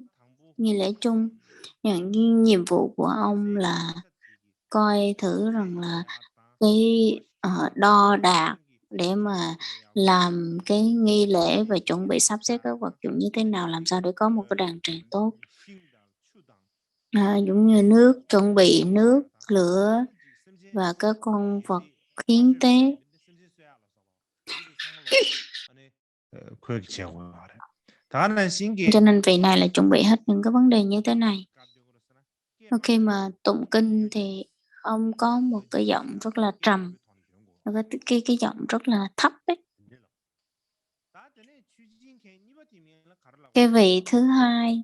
nghi lễ chung. Những nhiệm vụ của ông là coi thử rằng là cái đo đạc để mà làm cái nghi lễ và chuẩn bị sắp xếp các vật dụng như thế nào, làm sao để có một cái đàn tràng tốt. Giống như nước, chuẩn bị nước, lửa và các con vật hiến tế. Cho nên vị này là chuẩn bị hết những cái vấn đề như thế này. Khi mà tụng kinh thì ông có một cái giọng rất là trầm, cái giọng rất là thấp ấy. Cái vị thứ hai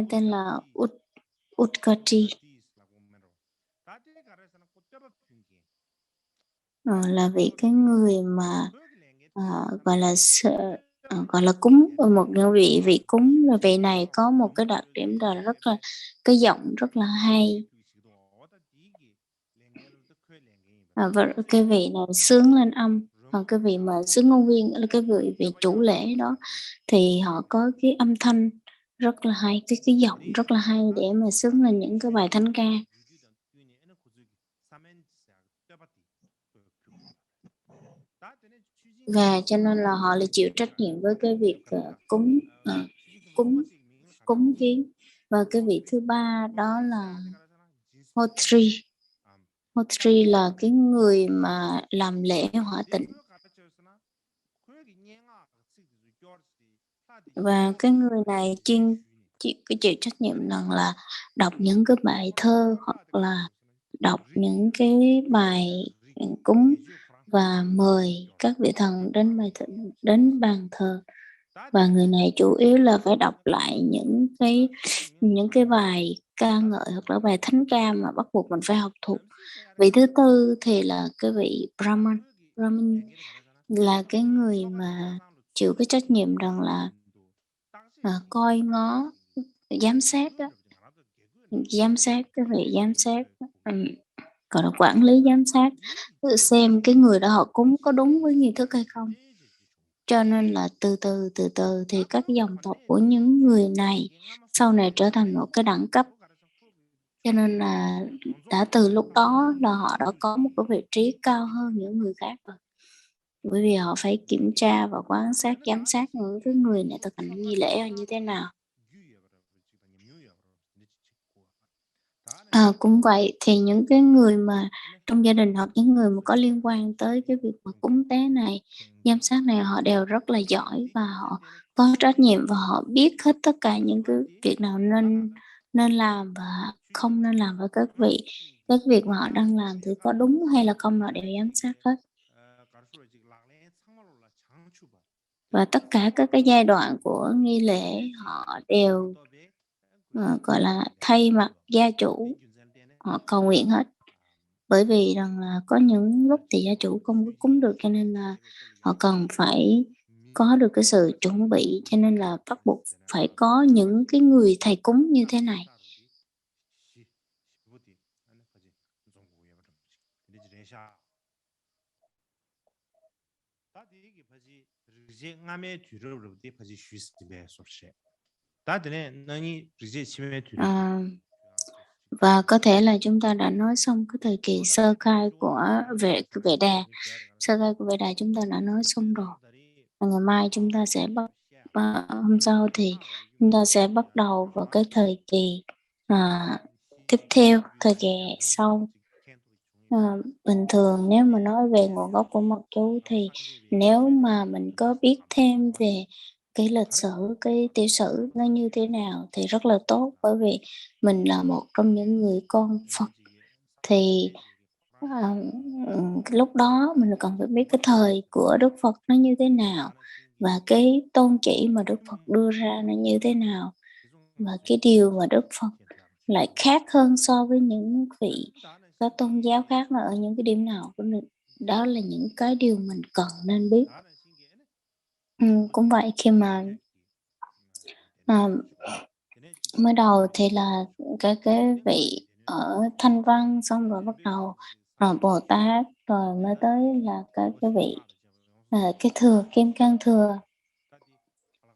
tên là Utkachi, là vị cái người mà gọi là cúng, một vị cúng. Là vị này có một cái đặc điểm là cái giọng rất là hay. Và cái vị này sướng lên âm, còn cái vị mà sướng ngôn viên là cái vị chủ lễ đó thì họ có cái âm thanh rất là hay, cái giọng rất là hay để mà sướng lên những cái bài thánh ca. Và cho nên là họ là chịu trách nhiệm với cái việc cúng. cúng kiến. Và cái vị thứ ba đó là Hotri. Hotri là cái người mà làm lễ hỏa tịnh. Và cái người này chịu trách nhiệm rằng là đọc những cái bài thơ hoặc là đọc những cái bài cúng và mời các vị thần đến bàn thờ. Và người này chủ yếu là phải đọc lại những cái bài ca ngợi hoặc là bài thánh ca mà bắt buộc mình phải học thuộc. Vị thứ tư thì là cái vị Brahman. Brahmin là cái người mà chịu cái trách nhiệm rằng là coi ngó, giám sát đó. Cái vị giám sát gọi là quản lý giám sát, xem cái người đó họ cúng có đúng với nghi thức hay không. Cho nên là từ từ thì các dòng tộc của những người này sau này trở thành một cái đẳng cấp. Cho nên là đã từ lúc đó là họ đã có một cái vị trí cao hơn những người khác rồi. Bởi vì họ phải kiểm tra và quan sát, giám sát những cái người này thực hành nghi lễ là như thế nào. Cũng vậy, thì những cái người mà trong gia đình hoặc những người mà có liên quan tới cái việc mà cúng tế này, giám sát này, họ đều rất là giỏi và họ có trách nhiệm và họ biết hết tất cả những cái việc nào nên làm và không nên làm với các vị. Các việc mà họ đang làm thì có đúng hay là không, họ đều giám sát hết. Và tất cả các cái giai đoạn của nghi lễ họ đều gọi là thay mặt gia chủ, họ cầu nguyện hết. Bởi vì rằng là có những lúc thì gia chủ không có cúng được, cho nên là họ cần phải có được cái sự chuẩn bị, cho nên là bắt buộc phải có những cái người thầy cúng như thế này. Và có thể là chúng ta đã nói xong cái thời kỳ sơ khai của Vệ Đà. Sơ khai của Vệ Đà chúng ta đã nói xong rồi. Và ngày mai chúng ta sẽ hôm sau thì chúng ta sẽ bắt đầu vào cái thời kỳ tiếp theo, thời kỳ sau. Bình thường nếu mà nói về nguồn gốc của mật chú thì nếu mà mình có biết thêm về cái lịch sử, cái tiểu sử nó như thế nào thì rất là tốt, bởi vì mình là một trong những người con Phật thì lúc đó mình cần phải biết cái thời của Đức Phật nó như thế nào và cái tôn chỉ mà Đức Phật đưa ra nó như thế nào, và cái điều mà Đức Phật lại khác hơn so với những vị các tôn giáo khác là ở những cái điểm nào. Đó là những cái điều mình cần nên biết. Cũng vậy, khi mà mới đầu thì là cái vị ở Thanh Văn, xong rồi bắt đầu Bồ Tát, rồi mới tới là cái vị cái thừa Kim Cang Thừa.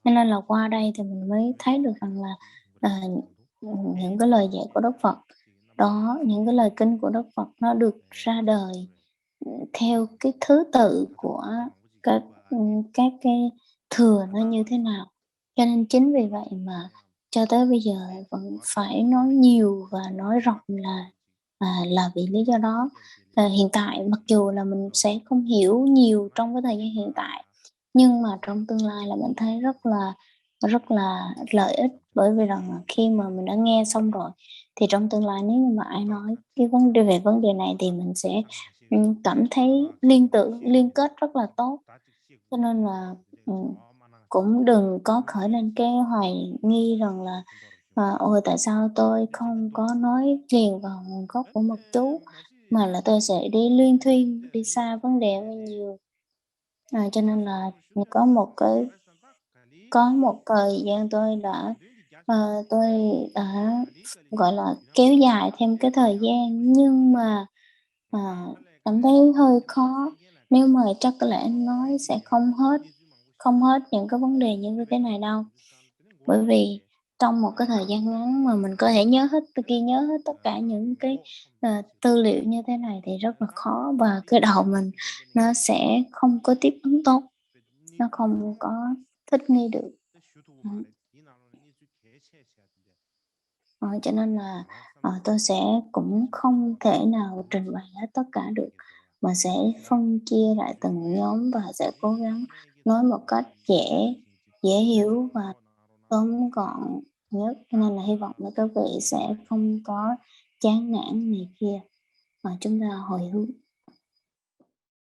Cho nên là qua đây thì mình mới thấy được rằng là những cái lời dạy của Đức Phật đó, những cái lời kinh của Đức Phật nó được ra đời theo cái thứ tự của các cái thừa nó như thế nào. Cho nên chính vì vậy mà cho tới bây giờ vẫn phải nói nhiều và nói rộng là vì lý do đó. Hiện tại mặc dù là mình sẽ không hiểu nhiều trong cái thời gian hiện tại, nhưng mà trong tương lai là mình thấy rất là lợi ích, bởi vì rằng là khi mà mình đã nghe xong rồi thì trong tương lai nếu như mà ai nói cái vấn đề về vấn đề này thì mình sẽ cảm thấy liên kết rất là tốt. Cho nên là cũng đừng có khởi lên cái hoài nghi rằng là ôi tại sao tôi không có nói liền vào nguồn gốc của mật chú, mà là tôi sẽ đi luyên thuyên, đi xa vấn đề hơi nhiều. Cho nên là có một thời gian tôi đã gọi là kéo dài thêm cái thời gian, nhưng mà cảm thấy hơi khó. Nếu mà chắc có lẽ nói sẽ không hết những cái vấn đề như thế này đâu, bởi vì trong một cái thời gian ngắn mà mình có thể ghi nhớ hết tất cả những cái tư liệu như thế này thì rất là khó, và cái đầu mình nó sẽ không có tiếp ứng tốt, nó không có thích nghi được. Cho nên là tôi sẽ cũng không thể nào trình bày hết tất cả được, mà sẽ phân chia lại từng nhóm và sẽ cố gắng nói một cách dễ dễ hiểu và tóm gọn nhất. Cho nên là hy vọng là các vị sẽ không có chán nản này kia, mà chúng ta hồi hướng.